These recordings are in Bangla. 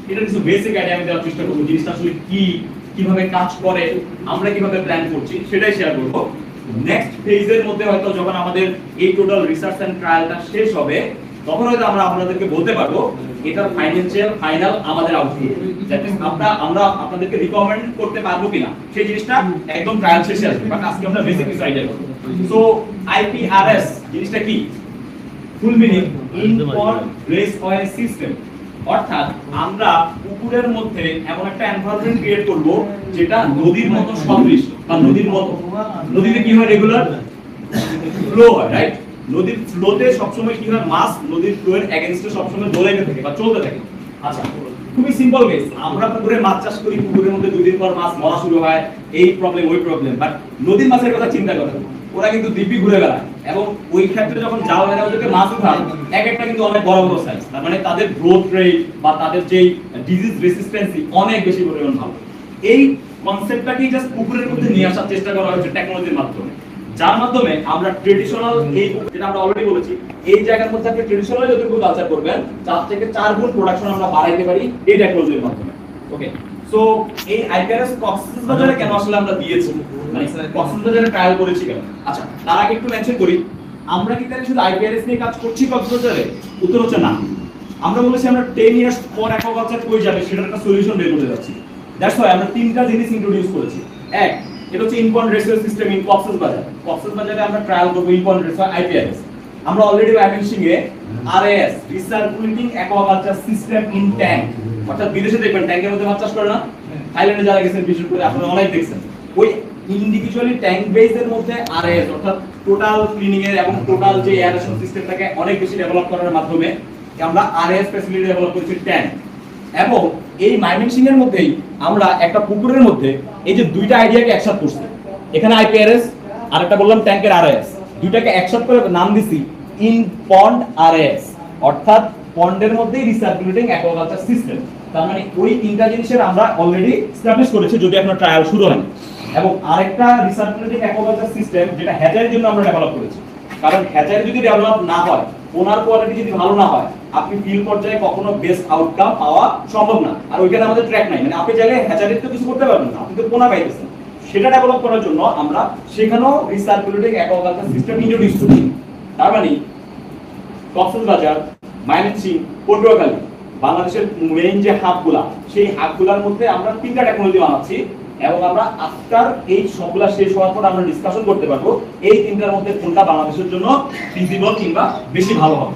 এটা কিছু বেসিক আইডিয়া আমি দেওয়ার চেষ্টা করব, জিনিসটা আসলে কি, কিভাবে কাজ করে, আমরা কিভাবে প্ল্যান করছি সেটাই শেয়ার করব। নেক্সট ফেজের মধ্যে হয়তো যখন আমাদের এই টোটাল রিসার্চ এন্ড ট্রায়ালটা শেষ হবে, তখন হয়তো আমরা আপনাদেরকে বলতে পারবো এটার ফাইনাল আমাদের আউটপুট, দ্যাট ইজ আমরা আপনাদেরকে রিকমেন্ড করতে পারবো কিনা সেই জিনিসটা একদম ট্রায়াল শেষে আসবে। বাট আজকে আমরা বেসিক কিছু আইডিয়া করব। সো আইপিআরএস জিনিসটা কি? ফুল মিনিং ইনপন্ড রেসওয়ে সিস্টেম, অর্থাৎ আমরা পুকুরের মধ্যে এমন একটা এনভায়রনমেন্ট ক্রিয়েট করব যেটা নদীর মতো সদৃশ, বা নদীর মতো, নদীতে কি হয় রেগুলার ফ্লো হয়, রাইট? নদীর ফ্লোতে সবসময় কি হয়, মাছ নদীর ফ্লোয়ের এগেইনস্টে সবসময় দোলাইতে থাকে বা চলতে থাকে। আচ্ছা, খুবই সিম্পল কেস, আমরা পুকুরে মাছ চাষ করি, পুকুরের মধ্যে 2 দিন পর মাছ মরা শুরু হয়, এই প্রবলেম ওই প্রবলেম। বাট নদীর মাছের কথা চিন্তা করেন, ওরা কিন্তু দিব্যি ঘুরে বেড়ায়, এবং ওই ক্ষেত্রে যখন জাল মেরে ওদেরকে মাছ উঠায়, এক একটা কিন্তু অনেক বড় বড় সাইজ, তার মানে তাদের গ্রোথ রেট বা তাদের যে ডিজিজ রেসিস্টেন্সি অনেক বেশি পরিমাণ ভালো। এই কনসেপ্টটাকেই জাস্ট পুকুরের মধ্যে নিয়ে আসার চেষ্টা করা হয়েছে টেকনোলজির মাধ্যমে, যার মাধ্যমে আমরা ট্রেডিশনাল, এই যেটা আমরা অলরেডি বলেছি, এই জায়গার মধ্যে আপনি ট্রেডিশনাল যতটুকু কালচার করবেন 4 থেকে 4 গুণ প্রোডাকশন আমরা বাড়াইতে পারি এই টেকনোলজির মাধ্যমে। ওকে, সো এই আইপিআরএস কক্সবাজারে কেন আসলে আমরা দিয়েছি, মানে কক্সবাজারে ট্রায়াল করেছি কেন? আচ্ছা, তার আগে একটু মেনশন করি, আমরা কি তাহলে শুধু আইপিআরএস নিয়ে কাজ করছি কক্সবাজারে? উত্তর হচ্ছে না। আমরা বলেছি আমরা 10 ইয়ার্স পর অ্যাকোয়াকালচার কই যাবে সেটার একটা সলিউশন বের করতে যাচ্ছি। দ্যাটস হোয়াই আমরা 3টা জিনিস ইন্ট্রোডিউস করেছি। এক, এটা হচ্ছে in pond raceway system in Cox's Bazar. কক্সবাজারে আমরা ট্রায়াল করব ইনপন্ড রেসওয়ে আইপিআরএস। আমরা অলরেডি ময়মনসিংহ এ RAS recirculating aquaculture system in tank, অর্থাৎ বিদেশে দেখবেন ট্যাঙ্কের মধ্যে মাছ চাষ করে না, থাইল্যান্ডে যারা গেছেন বিশেষ করে আপনারা অনেক দেখছেন, ওই ইন্ডিভিজুয়ালি ট্যাঙ্ক বেসের মধ্যে আরএএস অর্থাৎ টোটাল ক্লিনিং এর এবং টোটাল যে এয়ারেশন সিস্টেমটাকে অনেক বেশি ডেভেলপ করার মাধ্যমে আমরা আরএএস ফ্যাসিলিটি ডেভেলপ করেছি ট্যাঙ্ক। এবং এই ময়মনসিংহ এর মধ্যেই আমরা একটা পুকুরের মধ্যে এই যে দুইটা আইডিয়াকে একসাথে করছি, এখানে আইপিআরএস আর একটা বললাম ট্যাঙ্কের আরএএস, দুইটাকে একসাথে করে নাম দিছি ইনপন্ড আরএএস, অর্থাৎ পন্ডের মধ্যেই রিসার্কুলেটিং অ্যাকোয়াকালচার সিস্টেম। তার মানে ওই 3টা জিনিসের আমরা অলরেডি এস্টাবলিশ করেছি, যদি এখনো ট্রায়াল শুরু হয়নি। এবং আরেকটা রিসার্কুলেটিং অ্যাকোয়াকালচার সিস্টেম যেটা হ্যাচারির জন্য আমরা ডেভেলপ করেছি, কারণ হ্যাচারি যদি ডেভেলপ না হয়, ওনার কোয়ালিটি যদি ভালো না হয়, আপনি ফিল পর্যায়ে কখনো বেস্ট আউটকাম পাওয়া সম্ভব না। আর ওইখানে আমাদের ট্র্যাক নাই, মানে আপনি চাইলে হ্যাচারিতে তো কিছু করতে পারবেন না, আপনি তো পোনা পাইতেছেন। সেটা ডেভেলপ করার জন্য আমরা সেখানেও রিসার্কুলেটিং অ্যাকোয়াকালচার সিস্টেম ইন্ট্রোডিউস করেছি। তার মানে কক্সবাজার, ময়মনসিংহ, পটুয়াখালী, বাংলাদেশের মেইন যে হাবগুলা, সেই হাবগুলার মধ্যে আমরা 3টা টেকনোলজি বানাচ্ছি, এবং আমরা আফটার এই সবগুলা শেষ হওয়ার পর আমরা ডিসকাশন করতে পারবো এই 3টার মধ্যে কোনটা বাংলাদেশের জন্য ফিজিবল কিংবা বেশি ভালো হবে।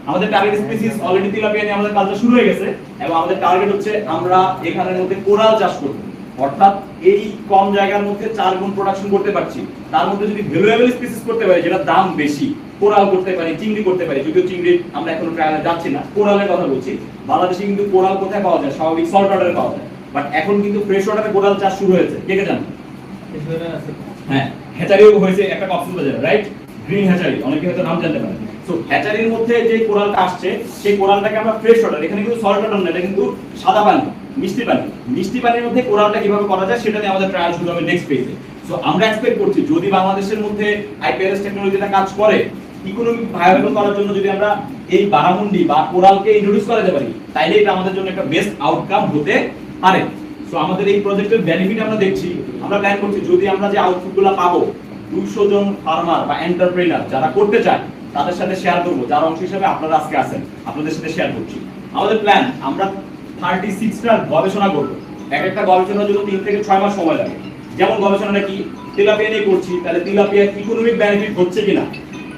আমাদের টার্গেট স্পিসিস অলরেডি তেলাপিয়া নিয়ে আমাদের কাজটা শুরু হয়ে গেছে, এবং আমাদের টার্গেট হচ্ছে আমরা এখানের মধ্যে কোরাল চাষ করব, অর্থাৎ এই কম জায়গার মধ্যে 4 গুণ প্রোডাকশন করতে পারছি। তার মধ্যে যদি ভ্যালুয়েবল স্পিসিস করতে পারি যেটা দাম বেশি, কোরাল করতে পারি, চিংড়ি করতে পারি, যদিও চিংড়ি আমরা এখন ট্রায়ালে যাচ্ছি না, কোরালের কথা বলছি। বাংলাদেশে কিন্তু কোরাল কোথায় পাওয়া যায়? স্বাভাবিক সল্ট ওয়াটারে পাওয়া যায়, বাট এখন কিন্তু ফ্রেশ ওয়াটারে কোরাল চাষ শুরু হয়েছে। কে কে জানেন? হ্যাঁ, হ্যাচারিও হয়েছে একটা কক্সবাজারে, রাইট? গ্রিন হ্যাচারি, অনেকে হয়তো নাম জানতে পারেন। সো হ্যাচারির মধ্যে যে কোরালটা আসছে, সেই কোরালটাকে আমরা ফ্রেশ ওয়াটার, এখানে কিন্তু সল্ট ওয়াটার না, এটা কিন্তু সাদা পানি, মিষ্টি পানি, মিষ্টি পানির মধ্যে কোরালটা কিভাবে করা যায় সেটা নিয়ে আমাদের ট্রায়াল শুরু হবে নেক্সট ফেজে। সো আমরা এক্সপেক্ট করছি যদি বাংলাদেশের মধ্যে আইপিআরএস টেকনোলজিটা কাজ করে, ইকোনমিক ভায়াবল করার জন্য যদি আমরা এই বারামুন্ডি বা কোরালকে ইন্ট্রোডিউস করাতে পারি, তাইলে এটা আমাদের জন্য একটা বেস্ট আউটকাম হতে পারে। সো আমাদের এই প্রজেক্টের বেনিফিট আমরা দেখছি, আমরা প্ল্যান করছি যদি আমরা যে আউটপুটগুলো পাবো 200 জন ফার্মার বা এন্টারপ্রেনার যারা করতে চায় তাদের সাথে শেয়ার করব, যার অংশ হিসেবে আপনারা আজকে আছেন, আপনাদের সাথে শেয়ার করছি। আমাদের প্ল্যান, আমরা 36টা গবেষণা করব, এক একটা গবেষণার জন্য 3 থেকে 6 মাস সময় লাগে। যেমন গবেষণাটা কি, তেলাপিয়া নিয়ে করছি, তাহলে তেলাপিয়ার ইকোনমিক বেনিফিট হচ্ছে কিনা,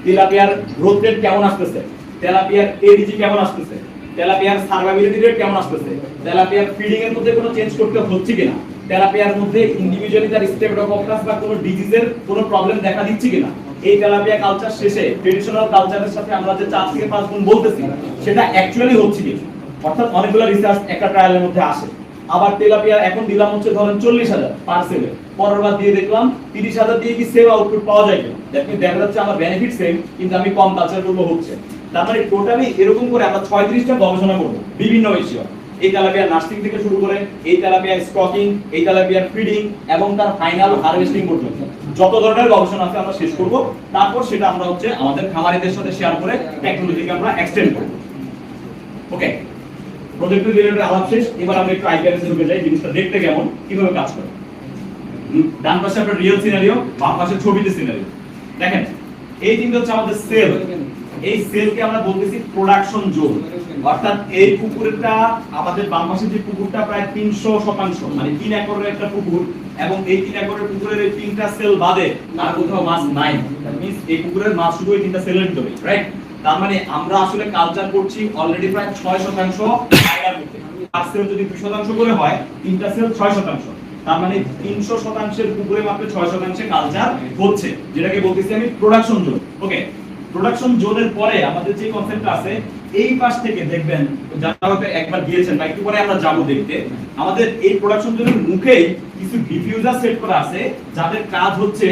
তেলাপিয়ার গ্রোথ রেট কেমন আসতেছে, তেলাপিয়ার এডিজি কেমন আসতেছে, তেলাপিয়ার সার্ভাইভিলিটি রেট কেমন আসতেছে, তেলাপিয়ার ফিডিং এর মধ্যে কোনো চেঞ্জ করতে হচ্ছে কিনা, তেলাপিয়ার মধ্যে ইন্ডিভিজুয়ালি তার স্টেপটোকক্কাস বা কোনো ডিজিজের কোনো প্রবলেম দেখা দিচ্ছে কিনা। এই তেলাপিয়া কালচার শেষে ট্রেডিশনাল কালচারের সাথে আমরা যে 4 থেকে 5 গুণ বলতেছি সেটা অ্যাকচুয়ালি হচ্ছে কি, অর্থাৎ অনেকগুলো রিসার্চ একটা ট্রায়ালের মধ্যে আসে। আবার তেলাপিয়া এখন দিলাম হচ্ছে ধরেন 40,000 পার সেলে, পরের বার দিয়ে দেখলাম 30,000 দিয়ে কি সেম আউটপুট পাওয়া যায় কিনা, দেখি দেখা যাচ্ছে আমার বেনিফিট সেম কিন্তু আমি কম কালচার করব হচ্ছে। তার মানে টোটালি এরকম করে আমরা 36টা গবেষণা করব বিভিন্ন বিষয়, এই তেলাপিয়ার নার্সিং থেকে শুরু করে এই তেলাপিয়ার স্টকিং, এই তেলাপিয়ার ফিডিং এবং তার ফাইনাল হারভেস্টিং পর্যন্ত যত ধরনের গবেষণা আছে আমরা শেষ করব। তারপর সেটা আমরা হচ্ছে আমাদের খামারিদের সাথে শেয়ার করে টেকনোলজিকে আমরা এক্সটেন্ড করব। ওকে, প্রজেক্ট রিলেটেড আলাপ শেষ। এবার আমরা একটু আইপিএস এ ঢুকে যাই, জিনিসটা দেখতে কেমন, কিভাবে কাজ করে। ডান পাশে আপনার রিয়েল সিনারিও, বাম পাশে ছবিতে সিনারিও। দেখেন এই তিনটা হচ্ছে আমাদের সেল। এই সেলকে আমরা বলতেছি প্রোডাকশন জোন। অর্থাৎ এই পুকুরটা আমাদের বাম পাশে যে পুকুরটা প্রায় 300%, মানে 3 একরের একটা পুকুর, এবং এই 3 একরের পুকুরের এই তিনটা সেল বাদে আর কোথাও মাছ নাই। দ্যাট মিন্স এই পুকুরের মাছ শুধু এই তিনটা সেলের ভিতরে, রাইট? তার মানে আমরা আসলে কালচার করছি অলরেডি প্রায় 6% জায়গার মধ্যে। আর সেল যদি 2% করে হয়, তিনটা সেল 6%। তার মানে 300%-এর পুকুরে মাত্র 6%-এ কালচার হচ্ছে, যেটাকে বলতেছি আমি প্রোডাকশন জোন। ওকে, প্রোডাকশন জোনের পরে আমাদের যে কনসেপ্টটা আছে, এই পাশ থেকে দেখবেন যারা হয়তো একবার গিয়েছেন বা একটু পরে আমরা যাব দেখতে, আমাদের এই প্রোডাকশন জোনের মুখেই কিছু ডিফিউজার সেট করা আছে, যাদের কাজ হচ্ছে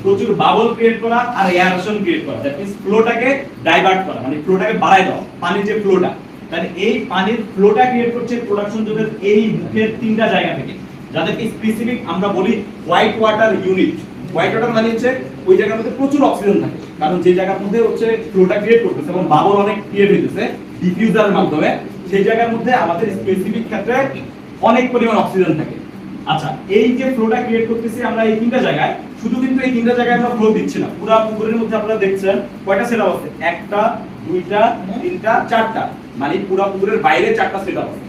প্রচুর বাবল ক্রিয়েট করা আর এয়ারেশন ক্রিয়েট করা। দ্যাট মিন্স ফ্লোটাকে ডাইভার্ট করা, মানে ফ্লোটাকে বাড়ায় দেওয়া, পানির যে ফ্লোটা। তাহলে এই পানির ফ্লোটা ক্রিয়েট করছে প্রোডাকশন জোনের এই মুখের তিনটা জায়গা থেকে, যাদেরকে স্পেসিফিক আমরা বলি white water unit. White water মানে হচ্ছে ওই জায়গার মধ্যে প্রচুর অক্সিজেন থাকে, কারণ যে জায়গার মধ্যে হচ্ছে ফ্লোটা ক্রিয়েট করতেছে এবং বাবল অনেক ক্রিয়েট হইতেছে ডিফিউজারের মাধ্যমে, সেই জায়গার মধ্যে আমাদের স্পেসিফিক ক্ষেত্রে অনেক পরিমাণ অক্সিজেন থাকে। আচ্ছা, এই যে ফ্লোটা ক্রিয়েট করতেছি আমরা এই তিনটা জায়গায়, শুধু কিন্তু এই তিনটা জায়গায় আমরা ফ্লো দিচ্ছি না, পুরো পুকুরের মধ্যে আপনারা দেখছেন কয়টা সেটআপ আছে, একটা, দুইটা, তিনটা, চারটা, মানে পুরো পুকুরের বাইরে চারটা সেটআপ আছে।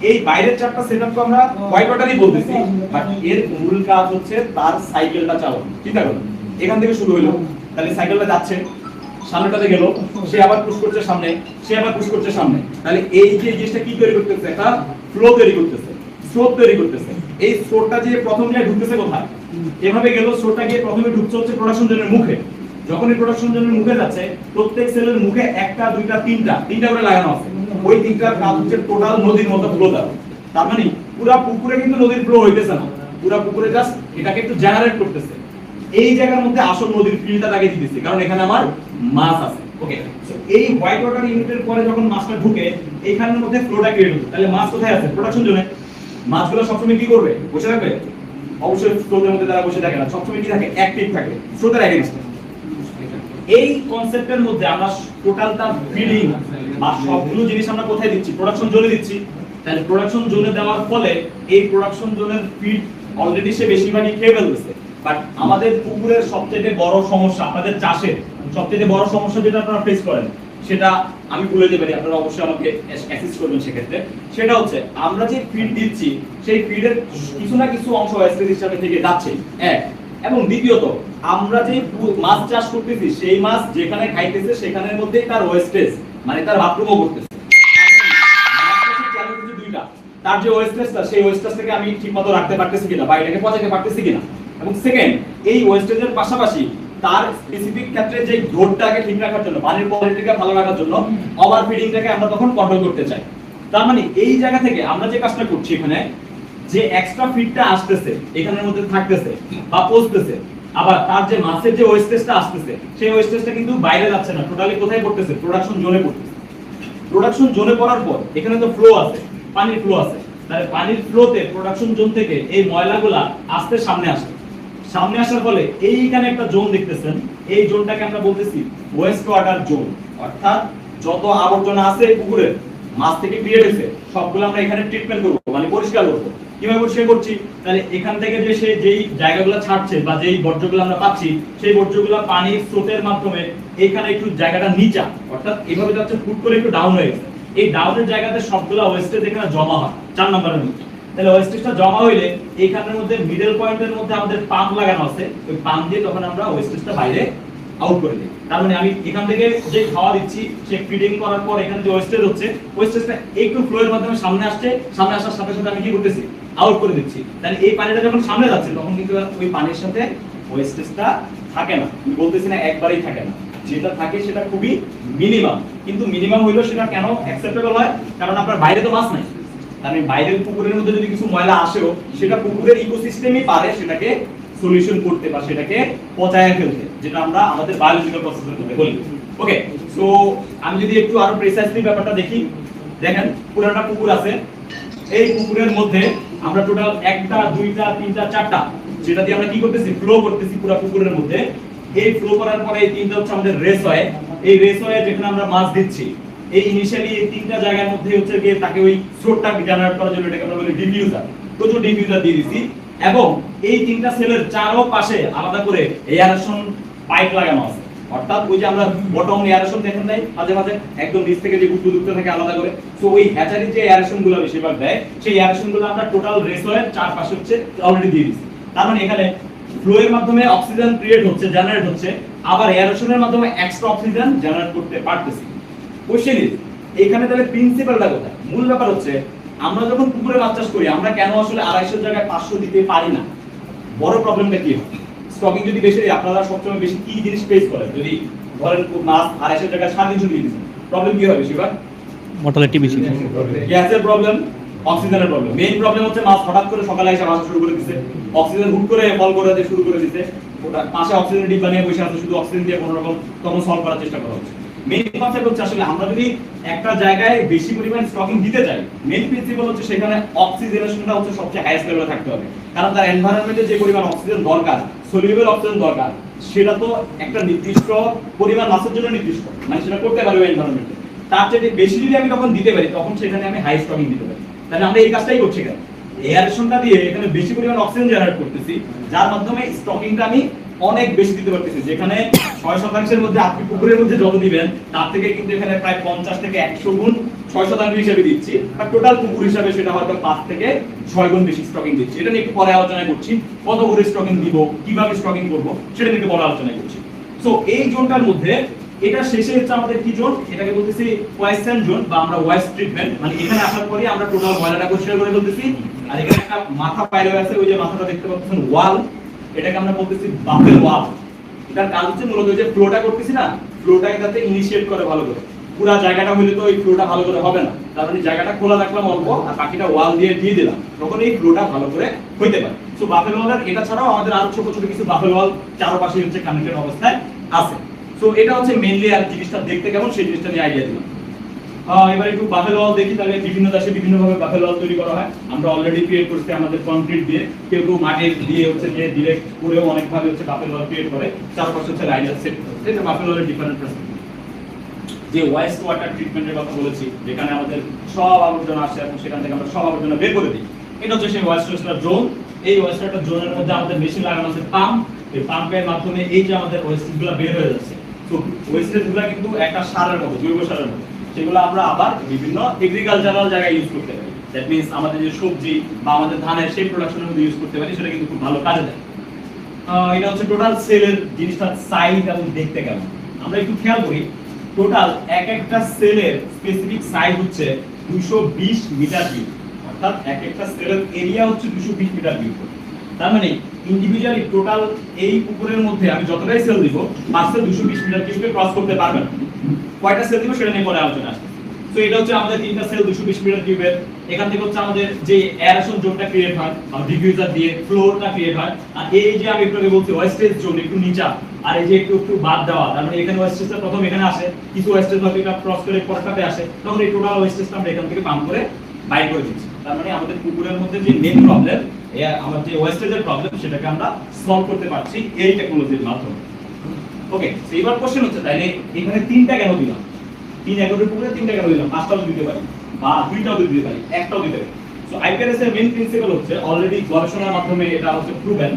এই বাইরের চারটা সেটআপ তো আমরা হোয়াইট ওয়াটারই বলতেছি, বাট এর মূল কাজ হচ্ছে তার সাইকেলটা চালানো। চিন্তা করুন, এখান থেকে শুরু হলো, তাহলে সাইকেলটা যাচ্ছে, সামনেটাতে গেল, সে আবার পুশ করছে সামনে, সে আবার পুশ করছে সামনে। তাহলে এই যে জিনিসটা কি তৈরি করতেছে, একটা ফ্লো তৈরি করতেছে, স্রোত তৈরি করতেছে। এই স্রোতটা যে প্রথম গিয়ে ঢুকতেছে কোথায়, এভাবে গেল, স্রোতটা গিয়ে প্রথমে ঢুকছে হচ্ছে প্রোডাকশন জোনের মুখে। যখন এই প্রোডাকশন জোনের মুখে যাচ্ছে, প্রত্যেক সেলের মুখে একটা, দুইটা, তিনটা করে লাগানো আছে। ওই তিনটার কাজ হচ্ছে টোটাল নদীর মতো ফ্লো দেওয়া। তার মানে পুরো পুকুরে কিন্তু নদীর ফ্লো হইতেছে না, পুরো পুকুরে জাস্ট এটাকে একটু জেনারেট করতেছে। এই জায়গার মধ্যে আসল নদীর ফিলটা তাকে দিতেছে, কারণ এখানে আমার মাছ আছে। ওকে, সো এই হোয়াইট ওয়াটার ইউনিটের পরে যখন মাছটা ঢুকে এইখানের মধ্যে ফ্লোটা ক্রিয়েট হচ্ছে, তাহলে মাছ কোথায় আছে, প্রোডাকশন জোনে। মাছগুলো সবসময় কি করবে, বসে থাকবে? অবশ্যই স্রোতের মধ্যে তারা বসে থাকে না, সবসময় কি থাকে, অ্যাক্টিভ থাকে, স্রোতের এগেইনস্টে। এই কনসেপ্টের মধ্যে আমরা টোটাল তার ফিডিং বা সবগুলো জিনিস আমরা কোথায় দিচ্ছি, প্রোডাকশন জোনে দিচ্ছি। তাহলে প্রোডাকশন জোনে দেওয়ার ফলে এই প্রোডাকশন জোনের ফিড অলরেডি সে বেশিরভাগই খেয়ে ফেলতেছে। বাট আমাদের পুকুরের সবচেয়ে বড় সমস্যা, আপনাদের চাষের সবচেয়ে বড় সমস্যা যেটা আপনারা ফেস করেন, সেটা আমি বলে দিতে পারি, আপনারা অবশ্যই আমাকে অ্যাসিস্ট করবেন সেক্ষেত্রে। সেটা হচ্ছে আমরা যে ফিড দিচ্ছি, সেই ফিডের কিছু না কিছু অংশ ওয়েস্টেজ হিসাবে থেকে যাচ্ছে, এক। এবং দ্বিতীয়ত, আমরা যে মাছ চাষ করতেছি, সেই মাছ যেখানে খাইতেছে সেখানের মধ্যেই তার ওয়েস্টেজ, মানে তার বাথরুমও করতেছে। তার যে ওয়েস্টেজটা, সেই ওয়েস্টেজটাকে আমি ঠিকমতো রাখতে পারতেছি কিনা বা এটাকে পচাতে পারতেছি কিনা। এবং সেকেন্ড, এই ওয়েস্টেজের পাশাপাশি তার স্পেসিফিক ক্ষেত্রে যে গ্রোথটাকে ঠিক রাখার জন্য, পানির কোয়ালিটিকে ভালো রাখার জন্য ওভার ফিডিংটাকে আমরা তখন কন্ট্রোল করতে চাই। তার মানে এই জায়গা থেকে আমরা যে কাজটা করছি, এখানে যে এক্সট্রা ফিডটা আসতেছে এখানের মধ্যে থাকতেছে বা পৌঁছতেছে, আবার তার যে মাছের যে ওয়েস্টেজটা আসতেছে, সেই ওয়েস্টেজটা কিন্তু বাইরে যাচ্ছে না, টোটালি কোথায় পড়তেছে, প্রোডাকশন জোনে পড়তেছে। প্রোডাকশন জোনে পড়ার পর এখানে তো ফ্লো আছে, পানির ফ্লো আছে, তাহলে পানির ফ্লোতে প্রোডাকশন জোন থেকে এই ময়লাগুলা আস্তে সামনে আসে। সামনে আসার ফলে এইখানে একটা জোন দেখতেছেন, এই জোনটাকে আমরা বলতেছি ওয়েস্ট ওয়াটার জোন। অর্থাৎ যত আবর্জনা আছে পুকুরে, মাছ থেকে ক্রিয়েট হয়েছে, সবগুলো আমরা এখানে ট্রিটমেন্ট করব, মানে পরিষ্কার করব। কিভাবে পরিষ্কার করছি, তাহলে এখান থেকে যে সে যেই জায়গাগুলো ছাড়ছে বা যেই বর্জ্যগুলো আমরা পাচ্ছি, সেই বর্জ্যগুলো পানির স্রোতের মাধ্যমে এখানে একটু জায়গাটা নিচা, অর্থাৎ এইভাবে যাচ্ছে ফুট করে একটু ডাউন হয়ে গেছে। এই ডাউনের জায়গাতে সবগুলো ওয়েস্টেজ এখানে জমা হয় 4 নম্বরের মধ্যে। তাহলে ওয়েস্টেজটা জমা হইলে এইখানের মধ্যে মিডল পয়েন্টের মধ্যে আমাদের পাম্প লাগানো আছে, ওই পাম্প দিয়ে তখন আমরা ওয়েস্টেজটা বাইরে আউট করে দিই। তার মানে আমি এখান থেকে যে খাওয়া দিচ্ছি, সে ফিডিং করার পর এখানে যে ওয়েস্টেজ হচ্ছে, ওয়েস্টেজটা একটু ফ্লোয়ের মাধ্যমে সামনে আসছে, সামনে আসার সাথে সাথে আমি কি করতেছি, আউট করে দিচ্ছি। তাহলে এই পানিটা যখন সামনে যাচ্ছে, তখন কিন্তু ওই পানির সাথে ওয়েস্টেজটা থাকে না, আমি বলতেছি না একবারেই থাকে না, যেটা থাকে সেটা খুবই মিনিমাম। কিন্তু মিনিমাম হইলেও সেটা কেন অ্যাকসেপ্টেবল হয়, কারণ আপনার বাইরে তো মাছ নাই। মানে বাইরের পুকুরের মধ্যে যদি কিছু ময়লা আসেও, সেটা পুকুরের ইকোসিস্টেমই পারে সেটাকে সলিউশন করতে বা সেটাকে পচায় ফেলতে, যেটা আমরা আমাদের বায়োলজিক্যাল প্রসেসের মধ্যে বলি। ওকে, সো আমি যদি একটু আরো প্রিসাইজলি ব্যাপারটা দেখি, দেখেন পুরোটা পুকুর আছে, এই পুকুরের মধ্যে আমরা টোটাল 1টা 2টা 3টা 4টা, যেটা দিয়ে আমরা কি করতেছি, ফ্লো করতেছি পুরো পুকুরের মধ্যে। এই ফ্লো করার পরে এই তিনটা হচ্ছে আমাদের রেস হয়, এই রেস হয় যেখানে আমরা মাছ দিচ্ছি। এই ইনিশিয়ালি এই তিনটা জায়গার মধ্যে হচ্ছে গিয়ে তাকে ওই স্রোতটা জেনারেট করার জন্য এটাকে আমরা বলি ডিফিউজার, প্রচুর ডিফিউজার দিয়ে দিছি এবং এই তিনটা সেলের চারো পাশে আলাদা করে এয়ারেশন পাইপ লাগানো আছে। অর্থাৎ ওই যে আমরা বটম এয়ারেশন দেখেন নাই মাঝে মাঝে একদম নিচ থেকে যে বুদবুদ থাকে আলাদা করে, সো ওই হ্যাচারি যে এয়ারেশন গুলো বেশিরভাগ দেয় সেই এয়ারেশন গুলো আমরা টোটাল রেসওয়ের চারপাশে হচ্ছে অলরেডি দিয়ে দিছি। তার মানে এখানে ফ্লো এর মাধ্যমে অক্সিজেন ক্রিয়েট হচ্ছে, জেনারেট হচ্ছে, আবার এয়ারেশনের মাধ্যমে এক্সট্রা অক্সিজেন জেনারেট করতে পারতেছি। কোশ্চেন ইজ এখানে তাহলে প্রিন্সিপালটা কোথায়? মূল ব্যাপার হচ্ছে আমরা যখন পুকুরে মাছ চাষ করি আমরা কেন আসলে 250 জায়গায় 500 দিতে পারি না? বড় প্রবলেমটা কি হয়? স্টকিং যদি বেশি আপনারা সবসময় বেশি কি জিনিস ফেস করেন? যদি ধরেন মাছ 250 জায়গায় 350 দিয়ে দিচ্ছেন, প্রবলেম কি হবে বেশিরভাগ? মর্টালিটি বেশি, গ্যাসের প্রবলেম, অক্সিজেনের প্রবলেম। মেইন প্রবলেম হচ্ছে মাছ হঠাৎ করে সকালে এসে মাছ শুরু করে দিচ্ছে, অক্সিজেন হুট করে ফল করে দিয়ে শুরু করে দিচ্ছে, ওটা পাশে অক্সিজেন ডিব্বা নিয়ে বসে আছে, শুধু অক্সিজেন দিয়ে কোনো রকম তখন সলভ করার চেষ্টা করা হচ্ছে। মেইন কনসেপ্ট হচ্ছে আসলে আমরা যদি একটা জায়গায় বেশি পরিমাণ স্টকিং দিতে চাই, মেইন প্রিন্সিপাল হচ্ছে সেখানে অক্সিজেনেশনটা হচ্ছে সবচেয়ে হাইয়েস্ট লেভেলে থাকতে হবে। কারণ তার এনভায়রনমেন্টে যে পরিমাণ অক্সিজেন দরকার, সলিউবল অক্সিজেন দরকার, সেটা তো একটা নির্দিষ্ট পরিমাণ মাছের জন্য নির্দিষ্ট, মানে সেটা করতে পারবে এনভায়রনমেন্টে। তার চেয়ে বেশি যদি আমি তখন দিতে পারি তখন সেখানে আমি হাই স্টকিং দিতে পারি। তাহলে আমরা এই কাজটাই করছি কেন? এয়ারেশনটা দিয়ে এখানে বেশি পরিমাণ অক্সিজেন জেনারেট করতেছি, যার মাধ্যমে স্টকিংটা আমি অনেক বেশি দিতে পারতেছি। যেখানে 6% মধ্যে আপনি পুকুরের মধ্যে যত দিবেন তার থেকে কিন্তু এখানে প্রায় 50 থেকে 100 গুণ 6% হিসেবে দিচ্ছি, আর টোটাল পুকুর হিসাবে সেটা হয়তো 5 থেকে 6 গুণ বেশি স্টকিং দিচ্ছি। এটা নিয়ে একটু পরে আলোচনা করছি, কত করে স্টকিং দিব, কিভাবে স্টকিং করব সেটা নিয়ে একটু পরে আলোচনা করছি। সো এই জোনটার মধ্যে এটা শেষে হচ্ছে আমাদের কি জোন? এটাকে বলতেছি ওয়েস্টার্ন জোন বা আমরা ওয়েস্ট ট্রিটমেন্ট। মানে এখানে আসার পরে আমরা টোটাল ময়লাটা পরিষ্কার করে ফেলতেছি, আর এখানে একটা মাথা বাইরে আছে, ওই যে মাথাটা দেখতে পাচ্ছেন ওয়াল, এটাকে আমরা বলতেছি বাফেল ওয়াল। এটার কাজ হচ্ছে মূলত ওই যে ফ্লোটা করতেছি না, ফ্লোটা এটাতে ইনিশিয়েট করে ভালো করে। পুরো জায়গাটা হইলে তো এই ফ্লোটা ভালো করে হবে না, তার মানে জায়গাটা খোলা রাখলাম অল্প আর বাকিটা ওয়াল দিয়ে দিলাম, তখন এই ফ্লোটা ভালো করে হইতে পারে। সো বাফেল ওয়ালের এটা ছাড়াও আমাদের আরো ছোট ছোট কিছু বাফেল ওয়াল চারপাশে হচ্ছে কানেক্টেড অবস্থায় আছে। সো এটা হচ্ছে মেইনলি আর জিনিসটা দেখতে কেমন সেই জিনিসটা নিয়ে আইডিয়া দিলাম। এবার একটু বাফেল ওয়াল দেখি, তাহলে বিভিন্ন দেশে বিভিন্ন ভাবে বাফেল ওয়াল তৈরি করা হয়। আমরা অলরেডি ক্রিয়েট করছি আমাদের কংক্রিট দিয়ে, কেউ কেউ মাটির দিয়ে হচ্ছে যে ডিরেক্ট করেও অনেক ভাবে হচ্ছে বাফেল ওয়াল ক্রিয়েট করে, চারপাশে হচ্ছে লাইনার সেট করে। এটা বাফেল ওয়ালের ডিফারেন্ট প্রসেস। যে ওয়েস্ট ওয়াটার ট্রিটমেন্টের কথা বলেছি, যেখানে আমাদের সব আবর্জনা আসে এবং সেখান থেকে আমরা সব আবর্জনা বের করে দিই, এটা হচ্ছে সেই ওয়েস্ট ওয়াটার জোন। এই ওয়েস্ট ওয়াটার জোনের মধ্যে আমাদের মেশিন লাগানো আছে পাম্প, এই পাম্পের মাধ্যমে এই যে আমাদের ওয়েস্টগুলো বের হয়ে যাচ্ছে, তো ওয়েস্টেজগুলো কিন্তু একটা সারের মতো, জৈব সারের মতো, সেগুলো আমরা আবার বিভিন্ন এগ্রিকালচারাল জায়গায় ইউজ করতে পারি। দ্যাট মিন্স আমাদের যে সবজি বা আমাদের ধানের সেই প্রোডাকশনের মধ্যে ইউজ করতে পারি, সেটা কিন্তু খুব ভালো কাজে দেয়। এটা হচ্ছে টোটাল সেলের জিনিসটা সাইজ এবং দেখতে কেমন। আমরা একটু খেয়াল করি, টোটাল এক একটা সেলের স্পেসিফিক সাইজ হচ্ছে 220 মিটার কিউব, অর্থাৎ এক একটা সেলের এরিয়া হচ্ছে 220 মিটার কিউব। তার মানে ইন্ডিভিজুয়ালি টোটাল এই পুকুরের মধ্যে আমি যতটাই সেল দিব, মাছের 220 মিটার কিউবকে ক্রস করতে পারবে না। কয়টা সেল দিব সেটা নিয়ে পরে আলোচনা আসবে। সো এটা হচ্ছে আমাদের তিনটা সেল 220 মিটার কিউবের। এখান থেকে হচ্ছে আমাদের যে এয়ারেশন জোনটা ক্রিয়েট হয় বা ডিফিউজার দিয়ে ফ্লোরটা ক্রিয়েট হয়, আর এই যে আমি আপনাকে বলছি ওয়েস্টেজ জোন একটু নিচা, আর এই যে একটু একটু বাদ দেওয়া, তার মানে এখানে ওয়েস্টেজটা প্রথম এখানে আসে, কিছু ওয়েস্টেজ হয়তো এটা ক্রস করে পরেরটাতে আসে, তখন এই টোটাল ওয়েস্টেজটা আমরা এখান থেকে পাম্প করে বাইর করে দিচ্ছি। তার মানে আমাদের পুকুরের মধ্যে যে মেইন প্রবলেম, আমার যে ওয়েস্টেজের প্রবলেম, সেটাকে আমরা সলভ করতে পারছি এই টেকনোলজির মাধ্যমে। ওকে, এইবার কোশ্চেন হচ্ছে তাইলে এখানে তিনটা কেন দিলাম? 3 একরের পুকুরে 3টা কেন দিলাম? 5টাও দিতে পারি বা 2টাও দিতে পারি, একটাও দিতে পারি। সো আইপিআরএস এর মেইন প্রিন্সিপাল হচ্ছে অলরেডি গবেষণার মাধ্যমে এটা হচ্ছে প্রুভেন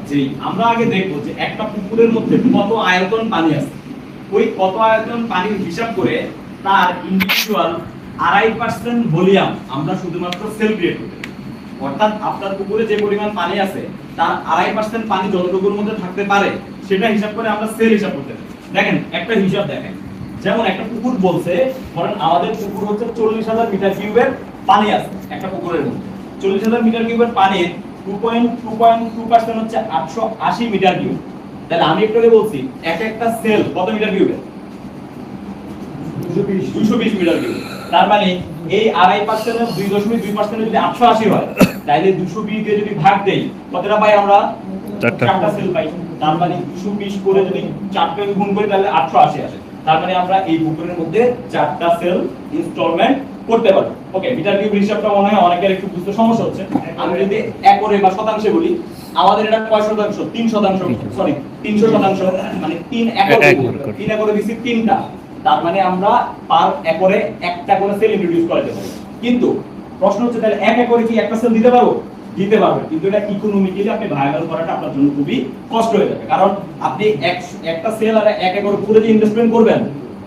যে আমরা আগে দেখবো যে একটা পুকুরের মধ্যে কত আয়তন পানি আছে, ওই কত আয়তন পানির হিসাব করে তার ইন্ডিভিজুয়াল 2.5% ভলিউম আমরা শুধুমাত্র সেল ক্রিয়েট করতে পারি। অর্থাৎ আপনার পুকুরে যে পরিমাণ পানি আছে তার 2.5% পানি যতটুকুর মধ্যে থাকতে পারে সেটা হিসাব করে আমরা সেল হিসাব করতে পারি। দেখেন একটা হিসাব দেখেন, যেমন একটা পুকুর বলছে, ধরেন আমাদের পুকুর হচ্ছে 40,000 মিটার কিউবের পানি আছে একটা পুকুরের মধ্যে। 40,000 মিটার কিউবের পানির 2.2% হচ্ছে 880 মিটার কিউব। তাহলে আমি একটু আগে বলছি এক একটা সেল কত মিটার কিউবের? 220 মিটার কিউব। তার মানে এই 2.5% এর 2.2% যদি 880 হয়, তাহলে 220 দিয়ে যদি ভাগ দেই কতটা পাই আমরা? 4টা সেল পাই। তার মানে 220 করে যদি 4টা গুণ করি তাহলে 880 আসে। তার মানে আমরা এই পুকুরের মধ্যে 4টা সেল ইনস্টলমেন্ট করতে পারবো। ওকে, মিটার কিউব হিসাবটা মনে হয় অনেকের একটু বুঝতে সমস্যা হচ্ছে। আমি যদি একরে বা শতাংশে বলি, আমাদের এটা কয় শতাংশ? 3 শতাংশ, সরি 300 শতাংশ, মানে 3 একর। 3 একরে দিছি 3টা, তার মানে আমরা পার একরে একটা করে সেল ইন্ট্রোডিউস করাতে পারি। কিন্তু প্রশ্ন হচ্ছে তাহলে এক একরে কি একটা সেল দিতে পারবো? দিতে পারবে, কিন্তু এটা ইকোনমিক্যালি আপনি ভায়াবল করাটা আপনার জন্য খুবই কষ্ট হয়ে যাবে। কারণ আপনি একটা সেল আর এক একর পুরো যে ইনভেস্টমেন্ট করবেন,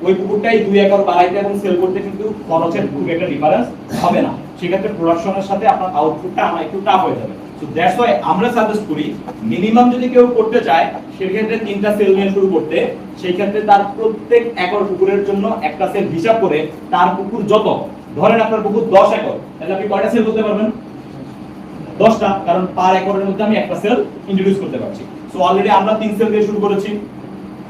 ওই পুকুরটাই 2 একর বাড়াইতে এবং সেল করতে কিন্তু খরচের খুব একটা ডিফারেন্স হবে না। সেক্ষেত্রে প্রোডাকশনের সাথে আপনার আউটপুটটা আমার একটু টাফ হয়ে যাবে। সো দ্যাটস ওয়াই আমরা সাজেস্ট করি মিনিমাম যদি কেউ করতে চায় সেক্ষেত্রে 3টা সেল নিয়ে শুরু করতে। সেই ক্ষেত্রে তার প্রত্যেক একর পুকুরের জন্য একটা সেল হিসাব করে, তার পুকুর যত, ধরেন আপনার পুকুর 10 একর, তাহলে আপনি কয়টা সেল করতে পারবেন? 10টা, কারণ পার একরের মধ্যে আমি একটা সেল ইন্ট্রোডিউস করতে পারছি। সো অলরেডি আমরা 3 সেল দিয়ে শুরু করেছি।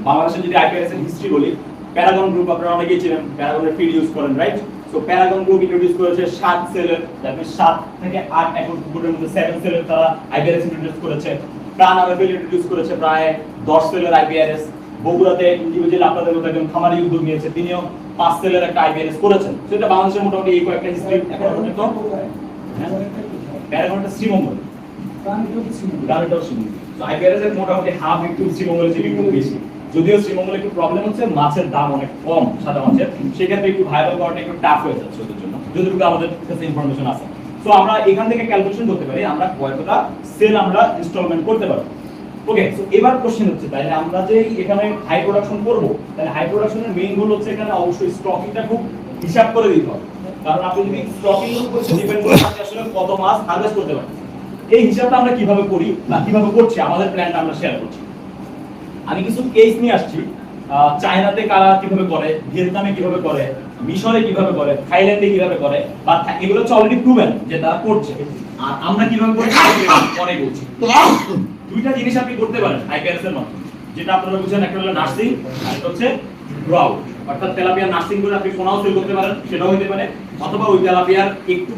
বাংলাদেশে যদি আইপিআরএস এর হিস্ট্রি বলি, প্যারাগন গ্রুপ আপনারা অনেকেই চিনেন, প্যারাগনের ফিড ইউজ করেন, right? So Paragon group introduce করেছে 7 সেলের, তারপরে 7 থেকে 8 একর পুকুরের মধ্যে 7 সেলের তারা আইপিআরএস ইন্ট্রোডিউস করেছে। প্রাণ আরএফএল ইন্ট্রোডিউস করেছে প্রায় 10 সেলের আইপিআরএস। বগুড়াতে ইন্ডিভিজুয়াল আপনাদের মতো একজন খামারি উদ্যোগ নিয়েছে, তিনিও 5 সেলের একটা আইপিআরএস করেছেন। সো এটা বাংলাদেশের মোটামুটি এই কয়েকটা হিস্ট্রি এখন পর্যন্ত। প্যারাগনটা শ্রীমঙ্গল, গাড়িটাও শ্রীমঙ্গল। সো আইপিআরএস এর মোটামুটি হাফ একটু শ্রীমঙ্গলের চেয়ে একটু বেশি। যদিও শ্রীমঙ্গলে একটু প্রবলেম হচ্ছে, মাছের দাম অনেক কম সাদা মাছের, সেক্ষেত্রে একটু ভাইরাল করাটা একটু টাফ হয়ে যাচ্ছে ওদের জন্য, যতটুকু আমাদের কাছে ইনফরমেশন আছে। সো আমরা এখান থেকে ক্যালকুলেশন করতে পারি আমরা কয়টা সেল আমরা ইনস্টলমেন্ট করতে পারবো। ওকে, সো এবার কোশ্চেন হচ্ছে তাহলে আমরা যে এখানে হাই প্রোডাকশন করব, তাহলে হাই প্রোডাকশনের মেইন গোল হচ্ছে এখানে অবশ্যই স্টকিংটা খুব হিসাব করে দিতে হবে। কারণ আপনি যদি স্টকিং এর উপর ডিপেন্ড করেন আপনি আসলে কত মাছ হারভেস্ট করতে পারবেন, এই হিসাবটা আমরা কিভাবে করি বা কিভাবে করছি, আমাদের প্ল্যানটা আমরা শেয়ার করছি। আমি কিছু কেস নিয়ে আসছি, চায়নাতে কারা কিভাবে করে, ভিয়েতনামে কিভাবে করে, মিশরে কিভাবে করে, থাইল্যান্ডে কিভাবে করে, বা এগুলো হচ্ছে অলরেডি প্রুভেন যে তারা করছে। আর আমরা কিভাবে করি পরে বলছি। দুইটা জিনিস আপনি করতে পারেন আইপিআরএস এর মাধ্যমে, যেটা আপনারা বুঝেন, একটা হলো নার্সিং আর একটা হচ্ছে গ্রাউট। অর্থাৎ তেলাপিয়া নার্সিং করে আপনি পোনাও সেল করতে পারেন, সেটাও হতে পারে, অথবা ওই তেলাপিয়ার একটু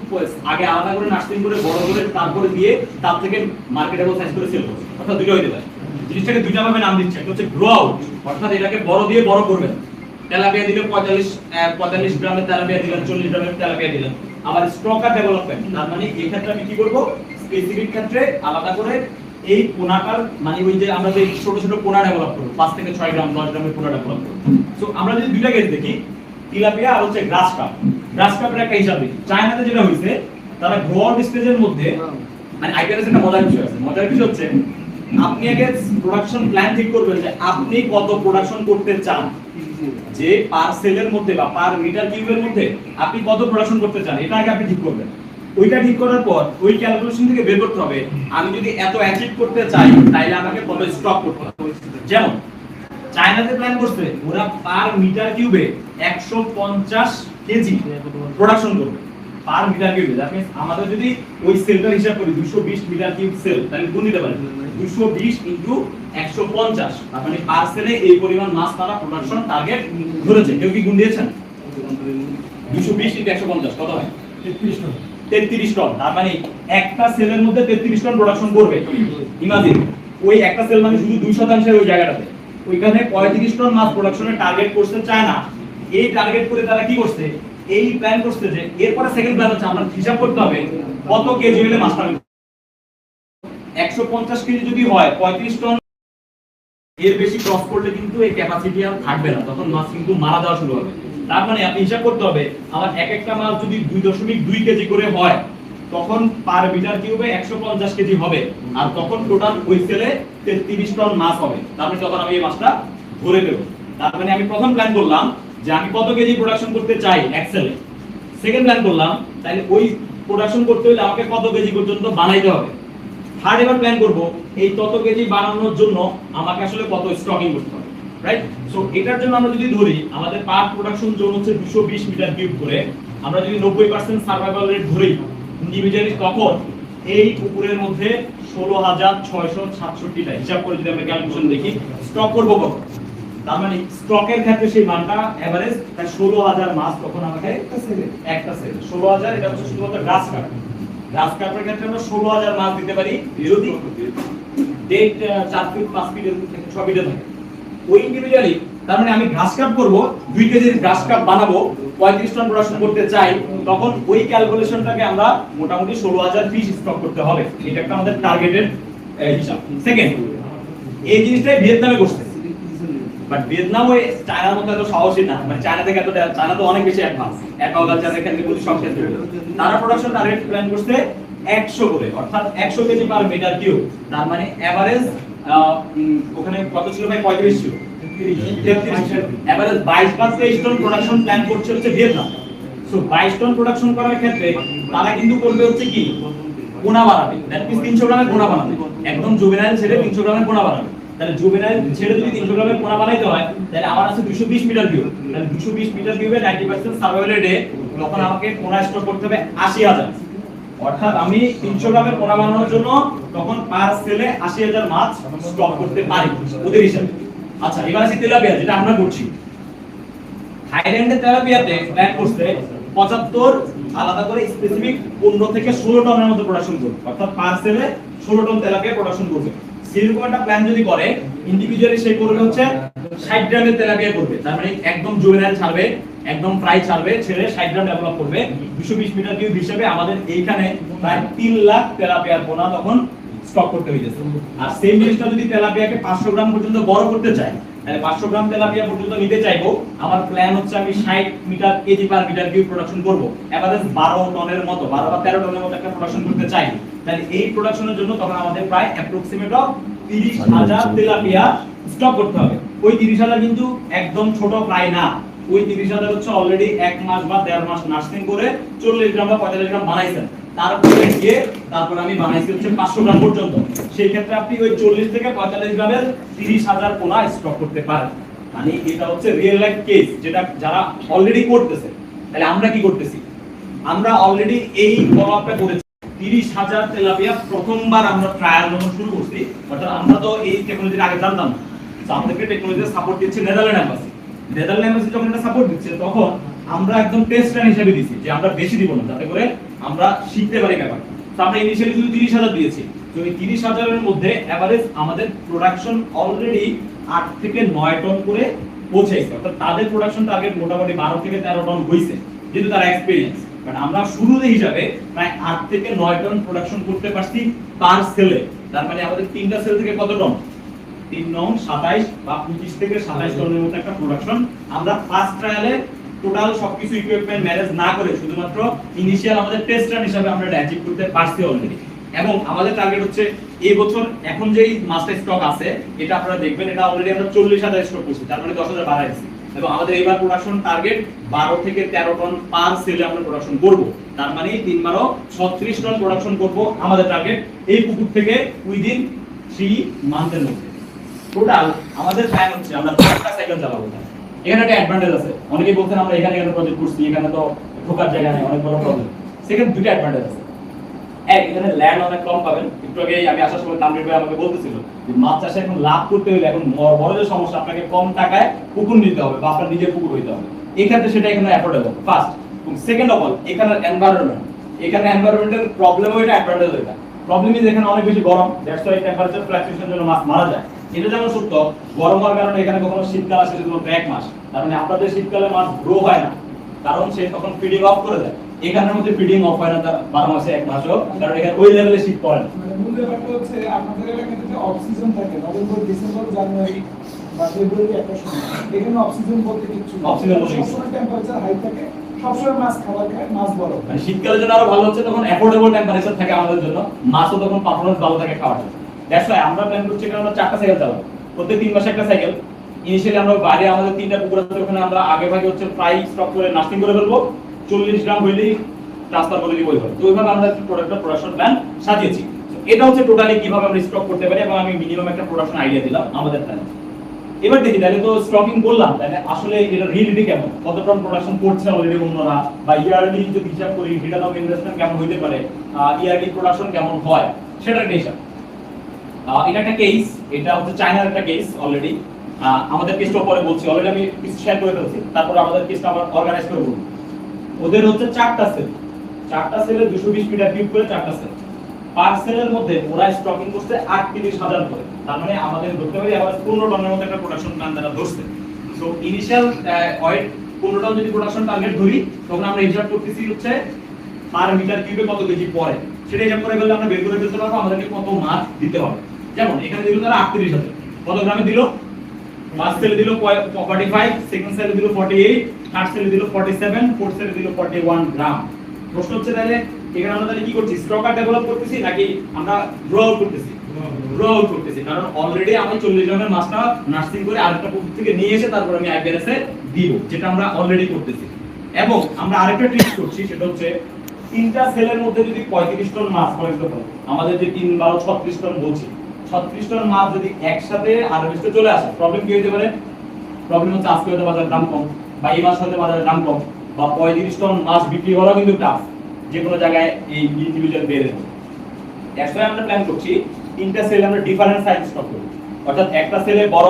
আগে আলাদা করে নার্সিং করে বড় করে তারপরে দিয়ে তার থেকে মার্কেটেবল সাইজ করে সেল করছে, অর্থাৎ দুটো হতে পারে। জিনিসটাকে দুইটা ভাবে নাম দিচ্ছে, একটা হচ্ছে গ্রো আউট, অর্থাৎ এটাকে বড় দিয়ে বড় করবেন। তেলাপিয়া দিলে 45 গ্রামের তেলাপিয়া দিলেন, 40 গ্রামের তেলাপিয়া দিলেন। আবার স্টকার ডেভেলপমেন্ট, তার মানে এই ক্ষেত্রে আমি কি করব, স্পেসিফিক ক্ষেত্রে আলাদা করে এই পোনাটার মানে ওই যে আমরা যে ছোট ছোট পোনা ডেভেলপ করব, 5 থেকে 6 গ্রাম 10 গ্রামের পোনা ডেভেলপ করব। সো আমরা যদি দুইটা কেস দেখি, তেলাপিয়া আর হচ্ছে গ্রাস কাপ। গ্রাস কাপের একটা হিসাব দেখি, চায়নাতে যেটা হইছে, তারা গ্রো আউট স্টেজের মধ্যে, মানে আইপিআরএস একটা মজার বিষয় আছে। মজার বিষয় হচ্ছে আপনি আগে প্রোডাকশন প্ল্যান ঠিক করবেন যে আপনি কত প্রোডাকশন করতে চান, যে পার সেলের মধ্যে বা পার মিটার কিউবের মধ্যে আপনি কত প্রোডাকশন করতে চান, এটা আগে আপনি ঠিক করবেন। ওইটা ঠিক করার পর ওই ক্যালকুলেশন থেকে বের করতে হবে আমি যদি এত অ্যাচিভ করতে চাই তাহলে আমাকে কত স্টক করতে হবে। যেমন চায়নাতে প্ল্যান করছে ওরা পার মিটার কিউবে 150 কেজি প্রোডাকশন করবে পার মিটার কিউবে। দ্যাট মিন্স আমাদের যদি ওই সেলটার হিসাব করি 220 মিটার কিউব সেল, তাহলে গুণ দিতে পারেন 220 ইনটু 150, তার মানে পার সেলে এই পরিমাণ মাছ তারা প্রোডাকশন টার্গেট ধরেছে। কেউ কি গুণ দিয়েছেন? 220 ইনটু 150 কত হয়? 33 টন। তার মানে একটা সেলের মধ্যে 33 টন প্রোডাকশন করবে। ইমাজিন ওই একটা সেল মানে শুধু 2% ওই জায়গাটাতে, ওইখানে 35 টন মাছ প্রোডাকশনের টার্গেট করতে চায় না। এই টার্গেট করে তারা কি করছে, এই প্ল্যান করছে যে এরপরে সেকেন্ড প্ল্যান হচ্ছে আমরা হিসাব করতে হবে কত কেজি হলে মাছটা 150 কেজি যদি হয় 35 টন, এর বেশি ক্রস করলে কিন্তু এই ক্যাপাসিটি আর থাকবে না, তখন মাছ কিন্তু মারা যাওয়া শুরু হবে। তার মানে আপনি হিসাব করতে হবে আমার এক একটা মাছ যদি 2.2 কেজি করে হয় তখন পার মিটার কিউবে 150 কেজি হবে, আর তখন টোটাল ওই সেলে 33 টন মাছ হবে। তারপরে তখন আমি এই মাছটা ধরে দেব। তার মানে আমি প্রথম প্ল্যান করলাম যে আমি কত কেজি প্রোডাকশন করতে চাই এক সেলে। সেকেন্ড প্ল্যান করলাম তাহলে ওই প্রোডাকশন করতে হলে আমাকে কত কেজি পর্যন্ত বানাইতে হবে। থার্ড এবার প্ল্যান করব এই তত কেজি বানানোর জন্য আমাকে আসলে কত স্টকিং করতে হবে, রাইট? সো এটার জন্য আমরা যদি ধরি আমাদের পার প্রোডাকশন জোন হচ্ছে 220 মিটার কিউব করে, আমরা যদি 90% সার্ভাইভাল রেট ধরি ইন্ডিভিজুয়ালি, তখন এই পুকুরের মধ্যে 16,667টা হিসাব করে যদি আমরা ক্যালকুলেশন দেখি স্টক করব কত, তার মানে স্টকের ক্ষেত্রে সেই মানটা এভারেজ 16,000 মাছ তখন আমাকে একটা সেল 16,000। এটা হচ্ছে শুধুমাত্র গ্রাস কাপ। গ্রাস কাপের ক্ষেত্রে আমরা 16,000 মাছ দিতে পারি যদি ডেট 4 ফিট 5 ফিটের থেকে 6 ফিটে থাকে ওই ইন্ডিভিজুয়ালি। তার মানে আমি গ্রাস কাপ করব 2 কেজির গ্রাস কাপ বানাবো, 35 টন প্রোডাকশন করতে চাই, তখন ওই ক্যালকুলেশনটাকে আমরা মোটামুটি 16,000 পিস স্টক করতে হবে। এটা একটা আমাদের টার্গেটেড হিসাব। সেকেন্ড, এই জিনিসটাই ভিয়েতনামে করছে। বাট ভিয়েতনাম ওই চায়নার মতো এত সাহসী না, মানে চায়না থেকে এত, চায়না তো অনেক বেশি অ্যাডভান্স, অ্যাগ্রিকালচার এখানে কিন্তু সব ক্ষেত্রে তারা প্রোডাকশন টার্গেট প্ল্যান করছে 100 করে, অর্থাৎ 100 কেজি পার মিটার কিউব। তার মানে এভারেজ ওখানে কত ছিল ভাই? 35 ছিল, 33, এভারেজ 22 বা 23 টন প্রোডাকশন প্ল্যান করছে হচ্ছে ভিয়েতনাম। সো 22 টন প্রোডাকশন করার ক্ষেত্রে তারা কিন্তু করবে হচ্ছে কি, পোনা বানাবে, দ্যাট মিন্স 300 গ্রামের পোনা বানাবে, একদম জুভেনাইল ছেড়ে 300 গ্রামের পোনা বানাবে। তাহলে জুভেনাইল ছেড়ে যদি 300 গ্রামের পোনা বানাইতে হয়, তাহলে আমার আছে 220 মিটার কিউব, তাহলে 220 মিটার কিউবে 90% সার্ভাইভাল রেটে তখন আমাকে পোনা স্টক করতে হবে 80,000, অর্থাৎ আমি 300 গ্রামের পোনা বানানোর জন্য তখন পার সেলে 80,000 মাছ স্টক করতে পারি ওদের হিসাবে। আচ্ছা, এবার আসি তেলাপিয়া, যেটা আমরা করছি। থাইল্যান্ডের তেলাপিয়াতে প্ল্যান করছে 75 আলাদা করে স্পেসিফিক 15 থেকে 16 টনের মতো প্রোডাকশন করবে, অর্থাৎ পার সেলে 16 টন তেলাপিয়া প্রোডাকশন করবে। সেরকম একটা প্ল্যান যদি করে, ইন্ডিভিজুয়ালি সে করবে হচ্ছে 60 গ্রামের তেলাপিয়া করবে, তার মানে একদম জুভেনাইল ছাড়বে, একদম ফ্রাই ছাড়বে, ছেড়ে 60 গ্রাম ডেভেলপ করবে। 220 মিটার কিউব হিসেবে আমাদের এইখানে প্রায় 3 লাখ তেলাপিয়ার পোনা তখন স্টক করতে হয়ে যাচ্ছে। আর সেম জিনিসটা যদি তেলাপিয়াকে 500 গ্রাম পর্যন্ত বড় করতে চায়, তাহলে 500 গ্রাম তেলাপিয়া পর্যন্ত নিতে চাইবো, আমার প্ল্যান হচ্ছে আমি 60 metre KG per metre cube production করব, এভারেজ 12 টনের মতো, 12 বা 13 টনের মতো একটা প্রোডাকশন করতে চাই। তাহলে এই প্রোডাকশনের জন্য তখন আমাদের প্রায় অ্যাপ্রক্সিমেট 30,000 তেলাপিয়া স্টক করতে হবে। ওই 30,000 কিন্তু একদম ছোট প্রায় না, ওই 30,000 হচ্ছে অলরেডি 1 মাস বা 1.5 মাস নার্সিং করে 40 গ্রাম বা 45 গ্রাম বানাইছেন, তারপরে গিয়ে তারপর আমি বানাইছি হচ্ছে 500 গ্রাম পর্যন্ত। সেই ক্ষেত্রে আপনি ওই 40 থেকে 45 গ্রামের 30,000 পোনা স্টক করতে পারেন। মানে এটা হচ্ছে রিয়েল লাইফ কেস, যেটা যারা অলরেডি করতেছে। তাহলে আমরা কি করতেছি? আমরা অলরেডি এই ফলোআপটা করেছি। 30,000 তেলাপিয়া প্রথমবার আমরা ট্রায়াল যখন শুরু করছি, অর্থাৎ আমরা তো এই টেকনোলজির আগে জানতাম না, তো আমাদেরকে টেকনোলজির সাপোর্ট দিচ্ছে নেদারল্যান্ড এম্বাসি। নেদারল্যান্ড এম্বাসি যখন এটা সাপোর্ট দিচ্ছে, তখন আমরা একদম টেস্ট রান হিসেবে দিছি যে আমরা বেশি দিব না, যাতে করে আমরা শিখতে পারি ব্যাপার। তো আমরা ইনিশিয়ালি শুধু 30,000 দিয়েছি, তো এই 30,000 এর মধ্যে এভারেজ আমাদের প্রোডাকশন অলরেডি 8 থেকে 9 টন করে পৌঁছেছে, অর্থাৎ তাদের প্রোডাকশন টার্গেট মোটামুটি 12 থেকে 13 টন হইছে, যেহেতু তার এক্সপেরিয়েন্স। বাট আমরা শুরুতে হিসাবে প্রায় 8 থেকে 9 টন প্রোডাকশন করতে পারছি পার সেলে। তার মানে আমাদের 3টা সেল থেকে কত টন? 3 9 27 বা 25 থেকে 27 টনের মতো একটা প্রোডাকশন আমরা ফার্স্ট ট্রায়ালে টোটাল সবকিছু ইকুইপমেন্ট ম্যানেজ না করে শুধুমাত্র ইনিশিয়াল আমাদের টেস্ট রান হিসাবে আমরা এটা অ্যাচিভ করতে পারছি অলরেডি। এবং আমাদের টার্গেট হচ্ছে এই বছর এখন যেই মাস্টার স্টক আছে, এটা আপনারা দেখবেন, এটা অলরেডি আমরা 40,000 স্টক করছি, তার মানে 10,000 বাড়াইছি। এবং আমাদের এইবার প্রোডাকশন টার্গেট 12 থেকে 13 টন পার সেলে আমরা প্রোডাকশন করব, তার মানে 3 12 36 টন প্রোডাকশন করব আমাদের টার্গেট এই পুকুর থেকে উইদিন 3 মান্থের মধ্যে। টোটাল আমাদের প্ল্যান হচ্ছে আমরা 4টা সাইকেল চালাবো। এখানে একটা অ্যাডভান্টেজ আছে, অনেকেই বলছেন আমরা এখানে প্রজেক্ট করছি, এখানে তো ঢোকার জায়গা নেই, অনেক বড় প্রবলেম। সেখানে দুটো অ্যাডভান্টেজ আছে। এক, এখানে ল্যান্ড অনেক কম পাবেন। একটু আগে আমি আসার সময় তামরির ভাই আমাকে বলতেছিল যে মাছ চাষে এখন লাভ করতে হলে এখন বড় যে সমস্যা, আপনাকে কম টাকায় পুকুর নিতে হবে বা আপনার নিজের পুকুর হইতে হবে। এই ক্ষেত্রে সেটা এখানে অ্যাফোর্ডেবল ফার্স্ট। এবং সেকেন্ড অফ অল, এখানে এনভায়রনমেন্ট, এখানে এনভায়রনমেন্টের প্রবলেম ওইটা, অ্যাডভান্টেজ ওইটা। প্রবলেম ইজ এখানে অনেক বেশি গরম, দ্যাটস ওয়াই টেম্পারেচার ফ্লাকচুয়েশনের জন্য মাছ মারা যায়। এটা যেমন সত্য, গরম হওয়ার কারণে এখানে কখনো শীতকাল আসে শুধুমাত্র 1 মাস, তার মানে আপনাদের শীতকালে মাছ গ্রো হয় না, কারণ সে তখন ফিডিং অফ করে দেয়। এখানের মধ্যে ফিডিং অফ হয় না তার 12 মাসে 1 মাসও, কারণ এখানে ওই লেভেলে শীত পড়ে না। মূল ব্যাপারটা হচ্ছে আপনাদের এলাকাতে যে অফ সিজন থাকে নভেম্বর ডিসেম্বর জানুয়ারি বা ফেব্রুয়ারি একটা সময়, এখানে অফ সিজন বলতে কিছু অফ সিজন বলতে সবসময় টেম্পারেচার হাই থাকে, সবসময় মাছ খাবার খায়, মাছ বড় হয়। মানে শীতকালের জন্য আরো ভালো হচ্ছে, তখন অ্যাফোর্ডেবল টেম্পারেচার থাকে আমাদের জন্য, মাছও তখন পারফরম্যান্স ভালো থাকে খাওয়ার জন্য। দ্যাটস ওয়াই আমরা প্ল্যান করছি কারণ আমরা 4টা সাইকেল চালাবো, প্রত্যেক 3 মাসে একটা সাইকেল। ইনিশিয়ালি আমরা বাইরে আমাদের 3টা পুকুর আছে, ওখানে আমরা আগে ভাগে হচ্ছে ফ্রাই স্টক করে নাস্টিং করে ফেলবো, 40 গ্রাম হইলেই ট্রান্সফার করে দিব ওইভাবে। তো ওইভাবে আমরা প্রোডাক্টের প্রোডাকশন প্ল্যান সাজিয়েছি। এটা হচ্ছে টোটালি কিভাবে আমরা স্টক করতে পারি, এবং আমি মিনিমাম একটা প্রোডাকশন আইডিয়া দিলাম আমাদের প্ল্যানে। এবার দেখি তাহলে তো স্টকিং করলাম, তাহলে আসলে এটা রিয়েলিটি কেমন, কত টন প্রোডাকশন করছে অলরেডি অন্যরা, বা ইয়ারলি যদি হিসাব করি রিটার্ন অফ ইনভেস্টমেন্ট কেমন হইতে পারে, ইয়ারলি প্রোডাকশন কেমন হয়, সেটা একটা হিসাব। এটা একটা কেস, এটা হচ্ছে চায়নার একটা কেস অলরেডি। আমাদের কেসটা পরে বলছি, অলরেডি আমি শেয়ার করে ফেলছি, তারপর আমাদের কেসটা আবার অর্গানাইজ করে বলবো। ওদের হচ্ছে 4টা সেল, 4টা সেলে 220 মিটার কিউব করে 4টা সেল। পার সেলের মধ্যে ওরা স্টকিং করছে 38,000 করে, তার মানে আমাদের ধরতে পারি আবার 15 টনের মতো একটা প্রোডাকশন প্ল্যান তারা ধরছে। সো ইনিশিয়াল ওয়েট 15 টন যদি প্রোডাকশন টার্গেট ধরি, তখন আমরা হিসাব করতেছি হচ্ছে পার মিটার কিউবে কত কেজি পড়ে, সেটা হিসাব করে ফেললে আমরা বের করে ফেলতে পারবো আমাদেরকে কত মাছ দিতে হবে। যেমন এখানে দিল তারা 38,000, কত গ্রামে দিল? ফার্স্ট সেলে দিল 45, সেকেন্ড সেলে দিল 48, থার্ড সেলে দিল 47, ফোর্থ সেলে দিল 41 গ্রাম। প্রশ্ন হচ্ছে তাহলে এখানে আমরা তাহলে কি করছি, স্টকার ডেভেলপ করতেছি নাকি আমরা গ্রো আউট করতেছি? গ্রো আউট করতেছি, কারণ অলরেডি আমি 40 জনের মাছটা নার্সিং করে আরেকটা পুকুর থেকে নিয়ে এসে তারপর আমি আইপিআরএস এ দিব, যেটা আমরা অলরেডি করতেছি। এবং আমরা আরেকটা ট্রিক করছি, সেটা হচ্ছে তিনটা সেলের মধ্যে যদি 35 টন মাছ ফর এক্সাম্পল, আমাদের যে 3 12 36 টন বলছি, 36 টন মাছ যদি একসাথে হারভেস্টে চলে আসে, প্রবলেম কি হতে পারে? প্রবলেম হচ্ছে আজকে হয়তো বাজারের দাম কম, বা এই মাস হয়তো বাজারের দাম কম, বা 35 টন মাছ বিক্রি করা কিন্তু টাফ, যে কোনো জায়গায় এই ইন্ডিভিজুয়াল বেড়ে যাবে। এক্সট্রা আমরা প্ল্যান করছি তিনটা সেল আমরা ডিফারেন্ট সাইজ স্টক করব, অর্থাৎ একটা সেলে বড়,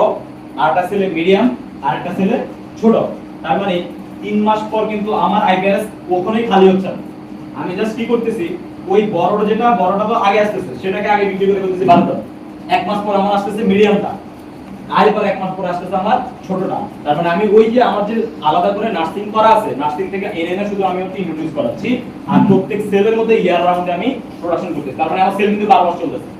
আরেকটা সেলে মিডিয়াম, আরেকটা সেলে ছোট। তার মানে 3 মাস পর কিন্তু আমার আইপিআরএস কখনোই খালি হচ্ছে না। আমি জাস্ট কি করতেছি, ওই বড়টা যেটা বড়টা তো আগে আসতেছে সেটাকে আগে বিক্রি করে ফেলতেছি ভালোটা, 1 মাস পর আমার আসতেছে মিডিয়ামটা, আরেকবার 1 মাস পর আসতেছে আমার ছোটটা। তার মানে আমি ওই যে আমার যে আলাদা করে নার্সিং করা আছে, নার্সিং থেকে এনে এনে শুধু আমি হচ্ছে ইন্ট্রোডিউস করাচ্ছি, আর প্রত্যেক সেলের মধ্যে ইয়ার রাউন্ডে আমি প্রোডাকশন করতেছি। তার মানে আমার সেল কিন্তু 12 মাস চলতেছে।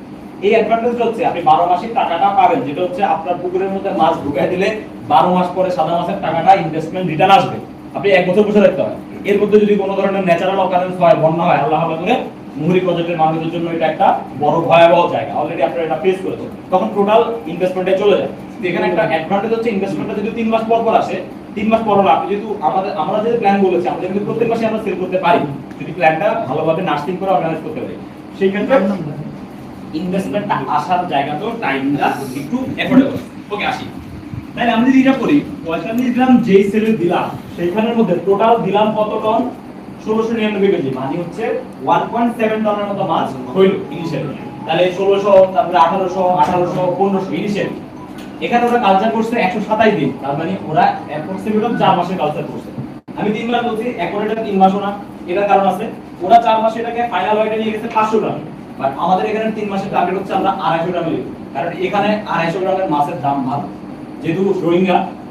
এই অ্যাডভান্টেজটা হচ্ছে আপনি 12 মাসের টাকাটা পাবেন, যেটা হচ্ছে আপনার পুকুরের মধ্যে মাছ ঢুকাই দিলে 12 মাস পরে সাদা মাছের টাকাটা ইনভেস্টমেন্ট রিটার্ন আসবে। আপনি 1 বছর বসে রাখতে হয়। এর মধ্যে যদি কোনো ধরনের ন্যাচারাল অকারেন্স হয়, বন্যা হয়, আল্লাহ হাফেজ করে, মুহুরী প্রজেক্টের মানুষদের জন্য এটা একটা বড় ভয়াবহ জায়গা, অলরেডি আপনারা এটা ফেস করেছেন, তখন টোটাল ইনভেস্টমেন্টে চলে যায়। তো এখানে একটা অ্যাডভান্টেজ হচ্ছে ইনভেস্টমেন্টটা যদি 3 মাস পর পর আসে, 3 মাস পর হলো আপনি যেহেতু আমরা যে প্ল্যান বলেছি, আমরা কিন্তু প্রত্যেক মাসে আমরা সেল করতে পারি যদি প্ল্যানটা ভালোভাবে নার্সিং করে অর্গানাইজ করতে পারি। সেই ক্ষেত্রে ইনভেস্টমেন্টটা আসার জায়গাতেও টাইমটা একটু এফোর্ডেবল। ওকে, আসি তাহলে আমি যদি এটা করি, 45 গ্রাম যেই সেলে দিলাম সেইখানের মধ্যে টোটাল দিলাম কত টন? 1699 কেজি, মানে হচ্ছে 1.7 টনের মতো মাছ হইল ইনিশিয়ালি। তাহলে 1600, তারপরে 1800, 1500 ইনিশিয়ালি। এখানে ওরা কালচার করছে 127 দিন, তার মানে ওরা অ্যাপ্রক্সিমেটলি 4 মাসের কালচার করছে। আমি 3 মাস বলছি, এখন এটা 3 মাসও না, এটার কারণ আছে ওরা 4 মাসে এটাকে ফাইনাল ওয়েটে নিয়ে গেছে 500 গ্রাম, বাট আমাদের এখানে 3 মাসের টার্গেট হচ্ছে আমরা 250 গ্রাম নিব, কারণ এখানে 250 গ্রামের মাছের দাম ভালো। যেহেতু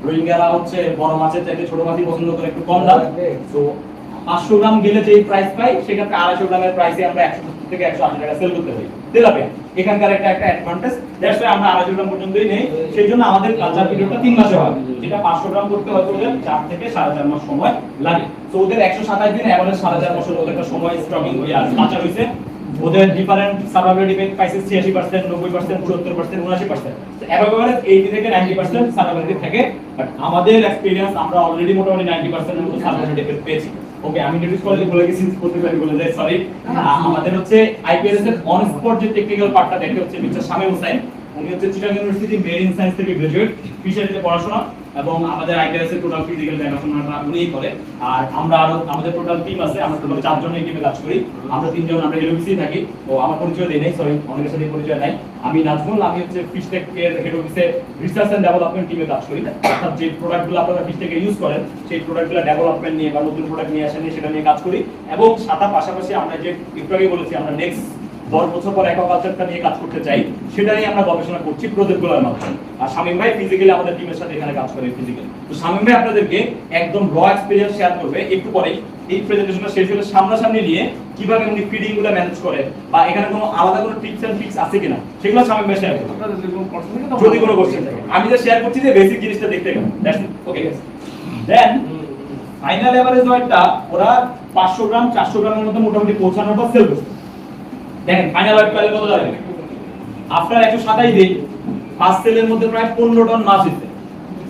রোহিঙ্গারা হচ্ছে বড় মাছের চাইতে ছোট মাছই পছন্দ করে, একটু কম দাম। তো 500 গ্রাম গেলে যে প্রাইস পাই, সেক্ষেত্রে 250 গ্রামের প্রাইসে আমরা 170 থেকে 180 টাকা সেল করতে পারি তেলাপিয়া। এখানকার একটা অ্যাডভান্টেজ, দ্যাটস ওয়াই আমরা 250 গ্রাম পর্যন্তই নেই। সেই জন্য আমাদের কালচার পিরিয়ডটা 3 মাসে হয়, যেটা 500 গ্রাম করতে হয়তো ওদের 4 থেকে 4.5 মাস সময় লাগে। তো ওদের 127 দিন এভারেজ 4.5 বছর ওদের একটা সময় স্ট্রগলিং হয়ে আছে, কাঁচা হইছে। ওদের ডিফারেন্ট সার্ভাইভাল ডিফেক্ট পাইছে 86%, 90%, 74%, 79%। তো এভারেজ 80 থেকে 90% সার্ভাইভাল থাকে, বাট আমাদের এক্সপেরিয়েন্স আমরা অলরেডি মোটামুটি 90% এর মতো সার্ভাইভাল ডিফেক্ট পেয়েছি। ওকে, আমি ইন্ট্রোডিউস করে বলে গেছি, করতে পারি বলে যাই, সরি। আমাদের হচ্ছে আইপিএলএস এর অন স্পট যে টেকনিক্যাল পার্টটা দেখে হচ্ছে মিস্টার শামীম হোসেন, উনি হচ্ছে চিটাগং ইউনিভার্সিটি মেরিন সায়েন্স থেকে গ্রাজুয়েট, ফিশারিতে পড়াশোনা, এবং আমাদের আইপিএলএস এর টোটাল ফিজিক্যাল দেখাশোনাটা উনিই করে। আর আমরা আরো আমাদের টোটাল টিম আছে, আমরা টোটাল 4 জন এই টিমে কাজ করি। আমরা 3 জন আমরা এলওবিসি থাকি। তো আমার পরিচয় দেই নাই, সরি, অনেকের সাথে পরিচয় নাই। আমি নাজমুল, আমি হচ্ছে ফিশটেক এর হেড অফিসে রিসার্চ এন্ড ডেভেলপমেন্ট টিমে কাজ করি। অর্থাৎ যে প্রোডাক্টগুলো আপনারা ফিশটেকে ইউজ করেন, সেই প্রোডাক্টগুলো ডেভেলপমেন্ট নিয়ে বা নতুন প্রোডাক্ট নিয়ে আসেন, সেটা নিয়ে কাজ করি। এবং সাথে পাশাপাশি আমরা যে একটু আগে বলেছি, আমরা নেক্সট 10 বছর পর অ্যাকোয়াকালচারটা নিয়ে কাজ করতে চাই, সেটা নিয়ে আমরা গবেষণা করছি প্রজেক্টগুলোর মাধ্যমে। আর শামীম ভাই ফিজিক্যালি আমাদের টিমের সাথে এখানে কাজ করে ফিজিক্যালি। তো শামীম ভাই আপনাদেরকে একদম র এক্সপেরিয়েন্স শেয়ার করবে একটু পরেই। এই প্রেজেন্টেশনটা শেষ হলে সামনাসামনি নিয়ে কিভাবে উনি ফিডিং গুলো ম্যানেজ করে, বা এখানে কোনো আলাদা কোনো টিপস এন্ড ট্রিক্স আছে কিনা, সেগুলো শামীম ভাই শেয়ার করবে। যদি কোনো কোশ্চেন থাকে, আমি যা শেয়ার করছি যে বেসিক জিনিসটা দেখতে গেলাম, that's it. Okay guys, then final average ওয়েটটা ওরা 500 গ্রাম 400 গ্রামের মধ্যে মোটামুটি পৌঁছানোর পর সেল করছে। দেখেন ফাইনাল ওয়েট পেলে কত দাঁড়াবে? আফটার 127 দিন ফার্স্ট সেলের মধ্যে প্রায় 15 টন মাছ হইছে,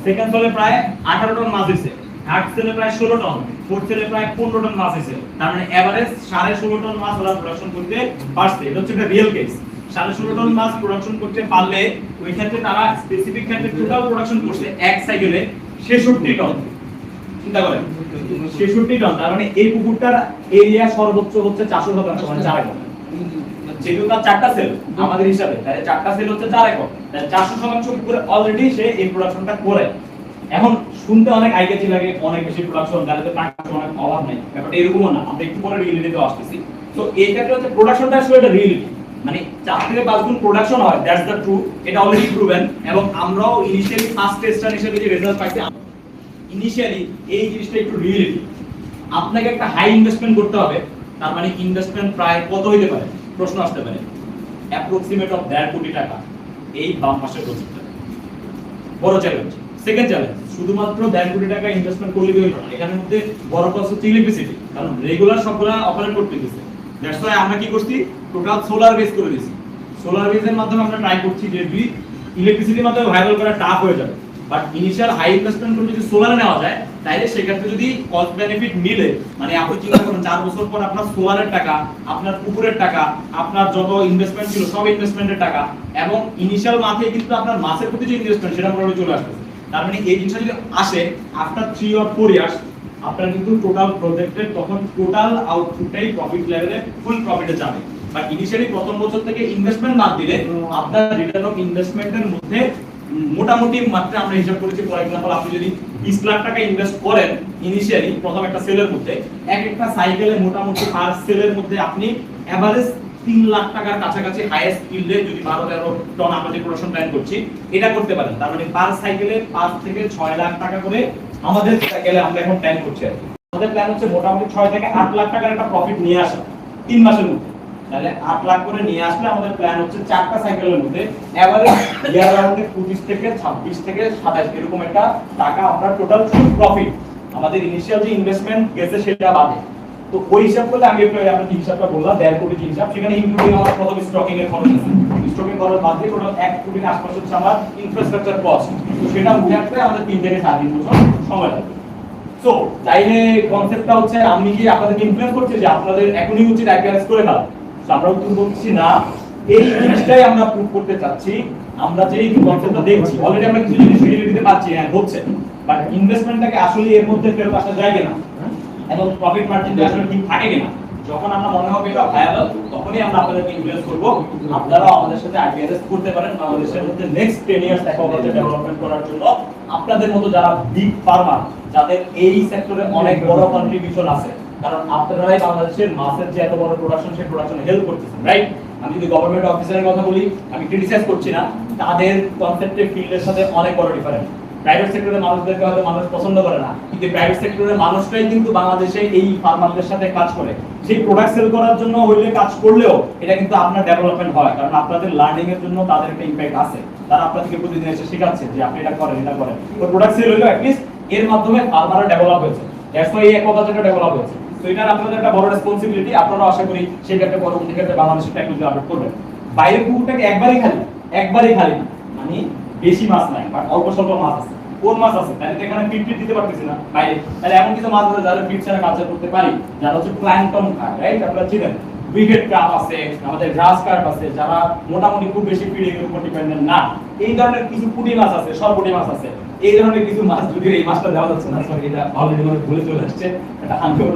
সেকেন্ড সেলে প্রায় 18 টন মাছ হইছে, থার্ড সেলে প্রায় 16 টন, ফোর্থ সেলে প্রায় 15 টন মাছ হইছে। তার মানে এভারেজ 16.5 টন মাছ ওরা প্রোডাকশন করতে পারছে। এটা হচ্ছে একটা রিয়েল কেস। 16.5 টন মাছ প্রোডাকশন করতে পারলে ওই ক্ষেত্রে তারা স্পেসিফিক ক্ষেত্রে টোটাল প্রোডাকশন করছে এক সাইকেলে 66 টন। চিন্তা করেন, 66 টন। তার মানে এই পুকুরটার এরিয়া সর্বোচ্চ হচ্ছে 400%, মানে 4 একর। যেহেতু তার 4টা সেল আমাদের হিসাবে, তাহলে 4টা সেল হচ্ছে 4 একর, তাহলে 400% পুকুরে অলরেডি সে এই প্রোডাকশনটা করে। এখন শুনতে অনেক আইডিয়া লাগে, অনেক বেশি প্রোডাকশন, তাহলে তো টাকা অনেক অভাব নেই, ব্যাপারটা এরকমও না। আমরা একটু পরে রিয়েলিটিতে আসতেছি। তো এই ক্ষেত্রে হচ্ছে প্রোডাকশনটা আসলে একটা রিয়েলিটি, মানে 4 থেকে 5 গুণ প্রোডাকশন হয়, দ্যাটস দ্য ট্রু। এটা অলরেডি প্রুভেন। এবং আমরাও ইনিশিয়ালি ফার্স্ট টেস্টার হিসেবে যে রেজাল্ট পাইছি, ইনিশিয়ালি এই জিনিসটা একটু রিয়েলিটি। আপনাকে একটা হাই ইনভেস্টমেন্ট করতে হবে, তার মানে ইনভেস্টমেন্ট প্রায় কত হইতে পারে প্রশ্ন আসতে পারে। অ্যাপ্রক্সিমেট অফ 1.5 কোটি টাকা এই বাম পাশের প্রজেক্টটা। বড় চ্যালেঞ্জ। সেকেন্ড চ্যালেঞ্জ, শুধুমাত্র 1.5 কোটি টাকা ইনভেস্টমেন্ট করলে হলো না, এখানের মধ্যে বড় কষ্ট হচ্ছে ইলেকট্রিসিটি, কারণ রেগুলার সবগুলা অপারেট করতে দিচ্ছে। দ্যাটস ওয়াই আমরা কি করছি, টোটাল সোলার বেস করে দিয়েছি। সোলার বেসের মাধ্যমে আমরা ট্রাই করছি যে যদি ইলেকট্রিসিটির মাধ্যমে ভাইরাল করা টাফ হয়ে যাবে, বাট ইনিশিয়াল হাই ইনভেস্টমেন্ট করে যদি সোলারে নেওয়া যায় তাহলে সেক্ষেত্রে যদি কস্ট বেনিফিট মিলে, মানে আপনি চিন্তা করুন 4 বছর পর আপনার সোলারের টাকা, আপনার পুকুরের টাকা, আপনার যত ইনভেস্টমেন্ট ছিল সব ইনভেস্টমেন্টের টাকা, এবং ইনিশিয়াল মাসে কিন্তু আপনার মাসের প্রতি যে ইনভেস্টমেন্ট সেটা মোটামুটি চলে আসবে। তার মানে এই জিনিসটা যদি আসে আফটার 3 or 4 ইয়ার্স, আপনার কিন্তু টোটাল প্রজেক্টের তখন টোটাল আউটপুটটাই প্রফিট লেভেলে ফুল প্রফিটে যাবে। বাট ইনিশিয়ালি প্রথম বছর থেকে ইনভেস্টমেন্ট বাদ দিলে আপনার রিটার্ন অফ ইনভেস্টমেন্টের মধ্যে মোটামুটি মাত্রা আমরা হিসাব করেছি, ফর এক্সাম্পল আপনি যদি 20 লাখ টাকা ইনভেস্ট করেন ইনিশিয়ালি প্রথম একটা সেলের মধ্যে, এক একটা সাইকেলে মোটামুটি পার সেলের মধ্যে আপনি এভারেজ 3 লাখ টাকার কাছাকাছি হাইয়েস্ট ইল্ডে যদি 12-13 টন আমরা যে প্রোডাকশন প্ল্যান করছি এটা করতে পারেন। তার মানে পার সাইকেলে 5 থেকে 6 লাখ টাকা করে আমাদের সাইকেলে আমরা এখন প্ল্যান করছি। আমাদের প্ল্যান হচ্ছে মোটামুটি 6 থেকে 8 লাখ টাকার একটা প্রফিট নিয়ে আসা 3 মাসের মধ্যে। তাহলে 8 লাখ করে নিয়ে আসলে আমাদের প্ল্যান হচ্ছে 4টা সাইকেলের মধ্যে এভারেজ ইয়ার রাউন্ডে 25 থেকে 26 থেকে 27 এরকম একটা টাকা আমরা টোটাল ফুল প্রফিট আমাদের ইনিশিয়াল যে ইনভেস্টমেন্ট গেছে সেটা বাদে। তো ওই হিসাব করলে আমি একটু আপনাদের হিসাবটা বললাম 1.5 কোটি হিসাব, সেখানে ইনক্লুডিং আমার প্রথম স্টকিং এর খরচ আছে, স্টকিং খরচ বাদ দিয়ে টোটাল 1 কোটির আশপাশে হচ্ছে আমার ইনফ্রাস্ট্রাকচার কস্ট, তো সেটা উঠে আসতে আমাদের 3 থেকে 4 দিন বছর সময় লাগবে। সো তাইলে কনসেপ্টটা হচ্ছে আমি কি আপনাদেরকে ইনফ্লুয়েন্স করছি যে আপনাদের এখনই উচিত আইপিআরএস করে ফেলা, তো আমরা উত্তর বলছি না, এই জিনিসটাই আমরা প্রুভ করতে চাচ্ছি। আমরা যে এই কনসেপ্টটা দেখছি অলরেডি আমরা কিছু জিনিস রিয়েলি দিতে পারছি, হ্যাঁ হচ্ছে, বাট ইনভেস্টমেন্টটাকে আসলে এর মধ্যে ফেরত আসা যায় কিনা এবং প্রফিট মার্জিনটা আসলে ঠিক থাকে কিনা, যখন আমরা মনে হবে এটা ভায়াবল তখনই আমরা আপনাদেরকে ইনফ্লুয়েন্স করব আপনারাও আমাদের সাথে আইপিআরএস করতে পারেন। বাংলাদেশের মধ্যে নেক্সট 10 ইয়ার্স অ্যাগ্রিকালচার ডেভেলপমেন্ট করার জন্য আপনাদের মতো যারা বিগ ফার্মার, যাদের এই সেক্টরে অনেক বড় কন্ট্রিবিউশন আছে, কারণ আপনারাই বাংলাদেশের মাছের যে এত বড় প্রোডাকশন সেই প্রোডাকশনে হেল্প করতেছেন, রাইট? আমি যদি গভর্নমেন্ট অফিসারের কথা বলি, আমি ক্রিটিসাইজ করছি না, তাদের কনসেপ্টের ফিল্ডের সাথে অনেক বড় ডিফারেন্স। প্রাইভেট সেক্টরের মানুষদেরকে হয়তো মানুষ পছন্দ করে না, কিন্তু প্রাইভেট সেক্টরের মানুষরাই কিন্তু বাংলাদেশে এই ফার্মারদের সাথে কাজ করে, সেই প্রোডাক্ট সেল করার জন্য হইলে কাজ করলেও এটা কিন্তু আপনার ডেভেলপমেন্ট হয়, কারণ আপনাদের লার্নিং এর জন্য তাদের একটা ইমপ্যাক্ট আছে, তারা আপনাদেরকে প্রতিদিন এসে শেখাচ্ছে যে আপনি এটা করেন এটা করেন, তো প্রোডাক্ট সেল হইলো অ্যাট লিস্ট এর মাধ্যমে ফার্মাররা ডেভেলপ হয়েছে, দ্যাটস ওয়াই এই অ্যাগ্রিকালচারটা ডেভেলপ হয়েছে। তো এটার আপনাদের একটা বড় রেসপন্সিবিলিটি, আপনারা আশা করি সেই ক্ষেত্রে পরবর্তী ক্ষেত্রে বাংলাদেশের টেকনোলজি আপডেট করবেন। বাইরের পুকুরটাকে একবারই খালি না, মানে বেশি মাছ নাই বাট অল্প স্বল্প মাছ আছে, কোন মাছ আছে তাহলে তো এখানে ফিট দিতে পারতেছি না বাইরে, তাহলে এমন কিছু মাছ আছে যারা ফিট ছাড়া কালচার করতে পারি, যারা হচ্ছে প্ল্যাঙ্কটন খায়, রাইট? আপনারা চিনেন ব্রিগেড ক্রাব আছে, আমাদের গ্রাস কার্প আছে, যারা মোটামুটি খুব বেশি ফিডিং এর উপর ডিপেন্ডেন্ট না, এই ধরনের কিছু পুঁটি মাছ আছে, সরপুঁটি মাছ আছে, এই ধরনের কিছু মাছ যদি এই মাছটা দেওয়া যাচ্ছে না, সরি এটা অলরেডি মানে ভুলে চলে আসছে, এটা আনকোয়ার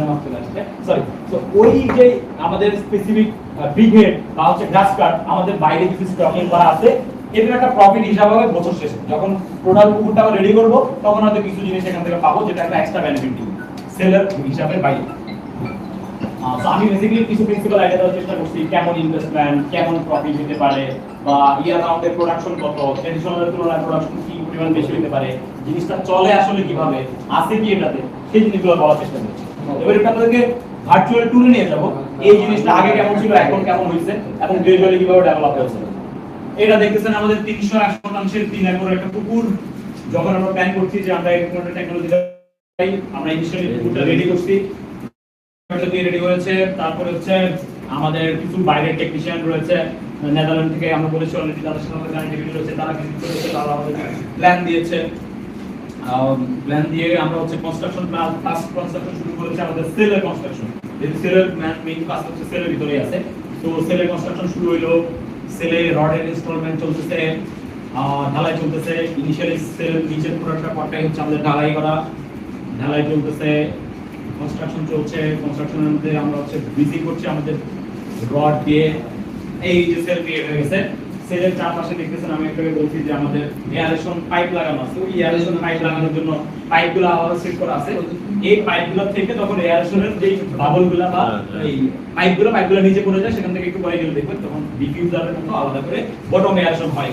মাছ চলে আসছে, সরি। তো ওই যে আমাদের স্পেসিফিক ব্রিগেড বা হচ্ছে গ্রাস কার্প আমাদের বাইরে কিছু স্টকিং করা আছে, এর একটা প্রফিট হিসাব হবে বছর শেষে, যখন টোটাল পুকুরটা রেডি করব তখন হয়তো কিছু জিনিস এখান থেকে পাবো যেটা একটা এক্সট্রা বেনিফিট দিবে সেলার হিসাবে বাইরে। তো আমি বেসিক্যালি কিছু প্রিন্সিপাল আইডিয়া দেওয়ার চেষ্টা করছি, কেমন ইনভেস্টমেন্ট, কেমন প্রফিট হতে পারে, বা ইয়ার রাউন্ডের প্রোডাকশন কত, ট্র্যাডিশনালের তুলনায় প্রোডাকশন কি পরিমাণ বেশি হতে পারে, জিনিসটা চলে আসলে কিভাবে, আছে কি এটাতে, সেই জিনিসগুলো বলার চেষ্টা করছি। এবার আপনাদেরকে ভার্চুয়াল ট্যুরে নিয়ে যাব, এই জিনিসটা আগে কেমন ছিল এখন কেমন হয়েছে এবং গ্রাজুয়ালি কিভাবে ডেভেলপ হয়েছে। এটা দেখতেছেন আমাদের 380% 3 একর একটা পুকুর, যখন আমরা প্ল্যান করছি যে আমরা এই টেকনোলজিটা আমরা ইনিশিয়ালি পুকুরটা রেডি করছি, রেডি হয়েছে, তারপরে হচ্ছে আমাদের কিছু বাইরের টেকনিশিয়ান রয়েছে নেদারল্যান্ড থেকে, আমরা বলেছি অলরেডি তাদের সাথে আমাদের কানেক্টিভিটি রয়েছে, তারা ভিজিট করেছে, তারা আমাদের প্ল্যান দিয়েছে, প্ল্যান দিয়ে আমরা হচ্ছে কনস্ট্রাকশন ফার্স্ট কনস্ট্রাকশন শুরু করেছি আমাদের সেলের কনস্ট্রাকশন, যেহেতু সেলের মেইন কাজ হচ্ছে সেলের ভিতরেই আছে, তো সেলের কনস্ট্রাকশন শুরু হইলো, সেলে রডের ইনস্টলমেন্ট চলতেছে, ঢালাই চলতেছে, ইনিশিয়ালি সেলের নিচের পুরোটা পটটাই হচ্ছে আমাদের ঢালাই করা, ঢালাই চলতেছে, কনস্ট্রাকশন চলছে, কনস্ট্রাকশনের মধ্যে আমরা হচ্ছে বিজি করছি আমাদের রড দিয়ে, এই যে সেল ক্রিয়েট হয়ে গেছে, সেলের চারপাশে দেখতেছেন আমি একটু বলছি যে আমাদের এয়ারেশন পাইপ লাগানো আছে, ওই এয়ারেশন পাইপ লাগানোর জন্য পাইপগুলো আলাদা সেট করা আছে, এই পাইপগুলো থেকে তখন এয়ারেশনের যে বাবলগুলো বা এই পাইপগুলো নিচে পড়ে যায়, সেখান থেকে একটু পরে গেলে দেখবেন তখন ডিফিউজারের মতো আলাদা করে বটম এয়ারেশন হয়।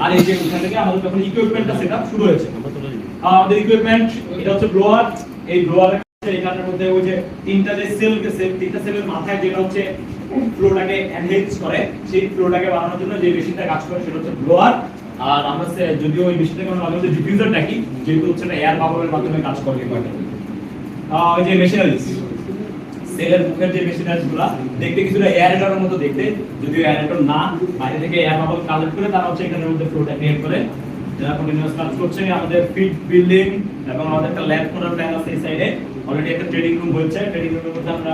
আর এই যে ওখান থেকে আমাদের যখন ইকুইপমেন্টটা সেটআপ শুরু হয়েছে, আমাদের ইকুইপমেন্ট এটা হচ্ছে ব্লোয়ার, এই ব্লোয়ার এখানের মধ্যে ওই যে তিনটা সেলের মাথায় যেটা হচ্ছে ফ্লোটাকে এনহেন্স করে, সেই ফ্লোটাকে বানানোর জন্য যে মেশিনটা কাজ করে সেটা হচ্ছে ব্লোয়ার, আর আমরা যদিও ওই মেশিনটাকে আমরা মাঝে মধ্যে ডিফিউজার ডাকি, যেহেতু হচ্ছে না এয়ার বাবলের মাধ্যমে কাজ করে এগুলো। ওই যে মেশিনারিজ, সেলের মুখের যে মেশিনারিজ গুলা দেখতে কিছুটা এয়ারেটরের মতো দেখতে, যদিও এয়ারেটর না, বাইরে থেকে এয়ার বাবল কালেক্ট করে তারা হচ্ছে এখানের মধ্যে ফ্লোটা ক্রিয়েট করে, যারা কন্টিনিউয়াস কাজ করছে। আমাদের ফিট বিল্ডিং এবং আমাদের একটা ল্যাব করার প্ল্যান আছে এই সাইডে। অলরেডি একটা ট্রেনিং রুম হচ্ছে, ট্রেনিং রুমের মধ্যে আমরা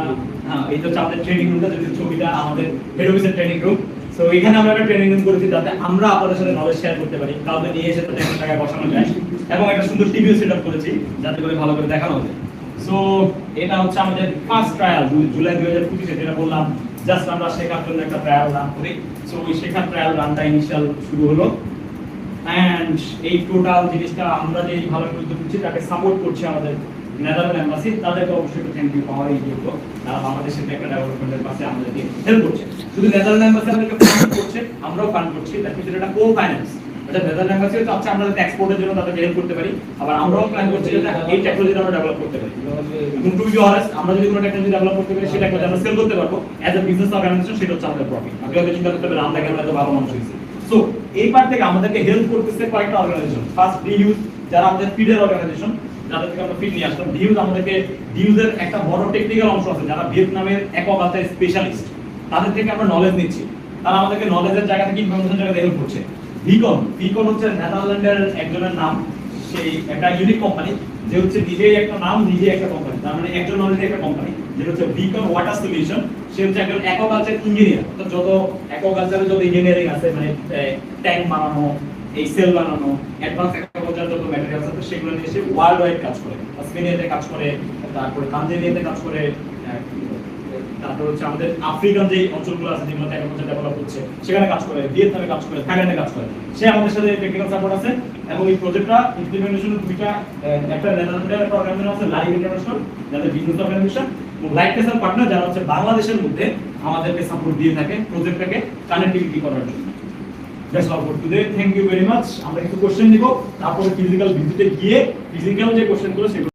এই তো আমাদের ট্রেনিং রুমটা, যদি ছবিটা আমাদের হেড অফিসের ট্রেনিং রুম। সো এখানে আমরা একটা ট্রেনিং রুম করেছি যাতে আমরা আপনাদের সাথে নলেজ শেয়ার করতে পারি, কাউকে নিয়ে এসে তাদের একটা জায়গায় বসানো যায়, এবং একটা সুন্দর টিভিও সেটআপ করেছি যাতে করে ভালো করে দেখানো যায়। সো এটা হচ্ছে আমাদের ফার্স্ট ট্রায়াল জুলাই 2025 যেটা বললাম, জাস্ট আমরা শেখার জন্য একটা ট্রায়াল রান করি। সো ওই শেখার ট্রায়াল রানটা ইনিশিয়াল শুরু হলো, এন্ড এই টোটাল জিনিসটা আমরা যে ভালো করে করছি তাকে সাপোর্ট করছে আমাদের নেদারল্যান্ড এম্বাসি, তাদেরকে অবশ্যই একটু থ্যাংক ইউ পাওয়ার এই যোগ্য, তারা বাংলাদেশের একটা ডেভেলপমেন্টের পাশে আমাদেরকে হেল্প করছে। শুধু নেদারল্যান্ড এম্বাসি আমাদেরকে ফান্ড করছে, আমরাও ফান্ড করছি, দ্যাট মিন্স এটা কো ফাইন্যান্স। এটা নেদারল্যান্ড এম্বাসি তো চাচ্ছে আমরা যাতে এক্সপোর্টের জন্য তাদেরকে হেল্প করতে পারি, আবার আমরাও প্ল্যান করছি যে এই টেকনোলজিটা আমরা ডেভেলপ করতে পারি। এবং টু বি অনেস্ট, আমরা যদি কোনো টেকনোলজি ডেভেলপ করতে পারি, সেটা আমরা সেল করতে পারবো অ্যাজ এ বিজনেস অর্গানাইজেশন, সেটা হচ্ছে আমাদের প্রফিট। আপনি হয়তো চিন্তা করতে পারেন আমরা কেন এত ভালো মানুষ হয়েছি। সো এই পার্ট থেকে আমাদেরকে হেল্প করতেছে কয়েকটা অর্গানাইজেশন। ফার্স্ট ডিউজ, যারা আমাদের ফিডের অর্গানাইজেশন, যাদের থেকে আমরা ফিড নিয়ে আসলাম। ডিউজ আমাদেরকে, ডিউজের একটা বড় টেকনিক্যাল অংশ আছে, যারা ভিয়েতনামের অ্যাকোয়াকালচার স্পেশালিস্ট, তাদের থেকে আমরা নলেজ নিচ্ছি, তারা আমাদেরকে নলেজের জায়গা থেকে ইনফরমেশন জায়গাতে হেল্প করছে। ভিকন, ভিকন হচ্ছে নেদারল্যান্ডের একজনের নাম, সেই একটা ইউনিক কোম্পানি, যে হচ্ছে নিজেই একটা নাম, নিজেই একটা কোম্পানি, তার মানে একজন নলেজে একটা কোম্পানি, যেটা হচ্ছে ভিকন ওয়াটার সলিউশন। সে হচ্ছে একজন অ্যাকোয়াকালচার ইঞ্জিনিয়ার, যত অ্যাকোয়াকালচারের যত ইঞ্জিনিয়ারিং আছে, মানে ট্যাঙ্ক বানানো, এই সেল বানানো, অ্যাডভান্স অ্যাগ্রিকালচার যত ম্যাটেরিয়ালস আছে সেগুলো নিয়ে এসে ওয়ার্ল্ড ওয়াইড কাজ করে। অস্ট্রেলিয়াতে কাজ করে, তারপরে তানজানিয়াতে কাজ করে, তারপর হচ্ছে আমাদের আফ্রিকান যে অঞ্চলগুলো আছে যেগুলোতে অ্যাগ্রিকালচার ডেভেলপ হচ্ছে সেখানে কাজ করে, ভিয়েতনামে কাজ করে, থাইল্যান্ডে কাজ করে। সে আমাদের সাথে টেকনিক্যাল সাপোর্ট আছে, এবং এই প্রজেক্টটা ইমপ্লিমেন্টেশনের দুইটা, একটা নেদারল্যান্ডের একটা অর্গানাইজেশন আছে লাইভ ইন্টারন্যাশনাল, যাদের বিজনেস অর্গানাইজেশন, এবং লাইভ টেসার পার্টনার, যারা হচ্ছে বাংলাদেশের মধ্যে আমাদেরকে সাপোর্ট দিয়ে থাকে প্রজেক্টটাকে কানেক্টিভিটি করার জন্য। That's all for today. Thank you very much. আমরা কিছু কোশ্চেন নিব, তারপরে ফিজিক্যাল ভিজিটে গিয়ে ফিজিক্যাল যে কোশ্চেনগুলো সেগুলো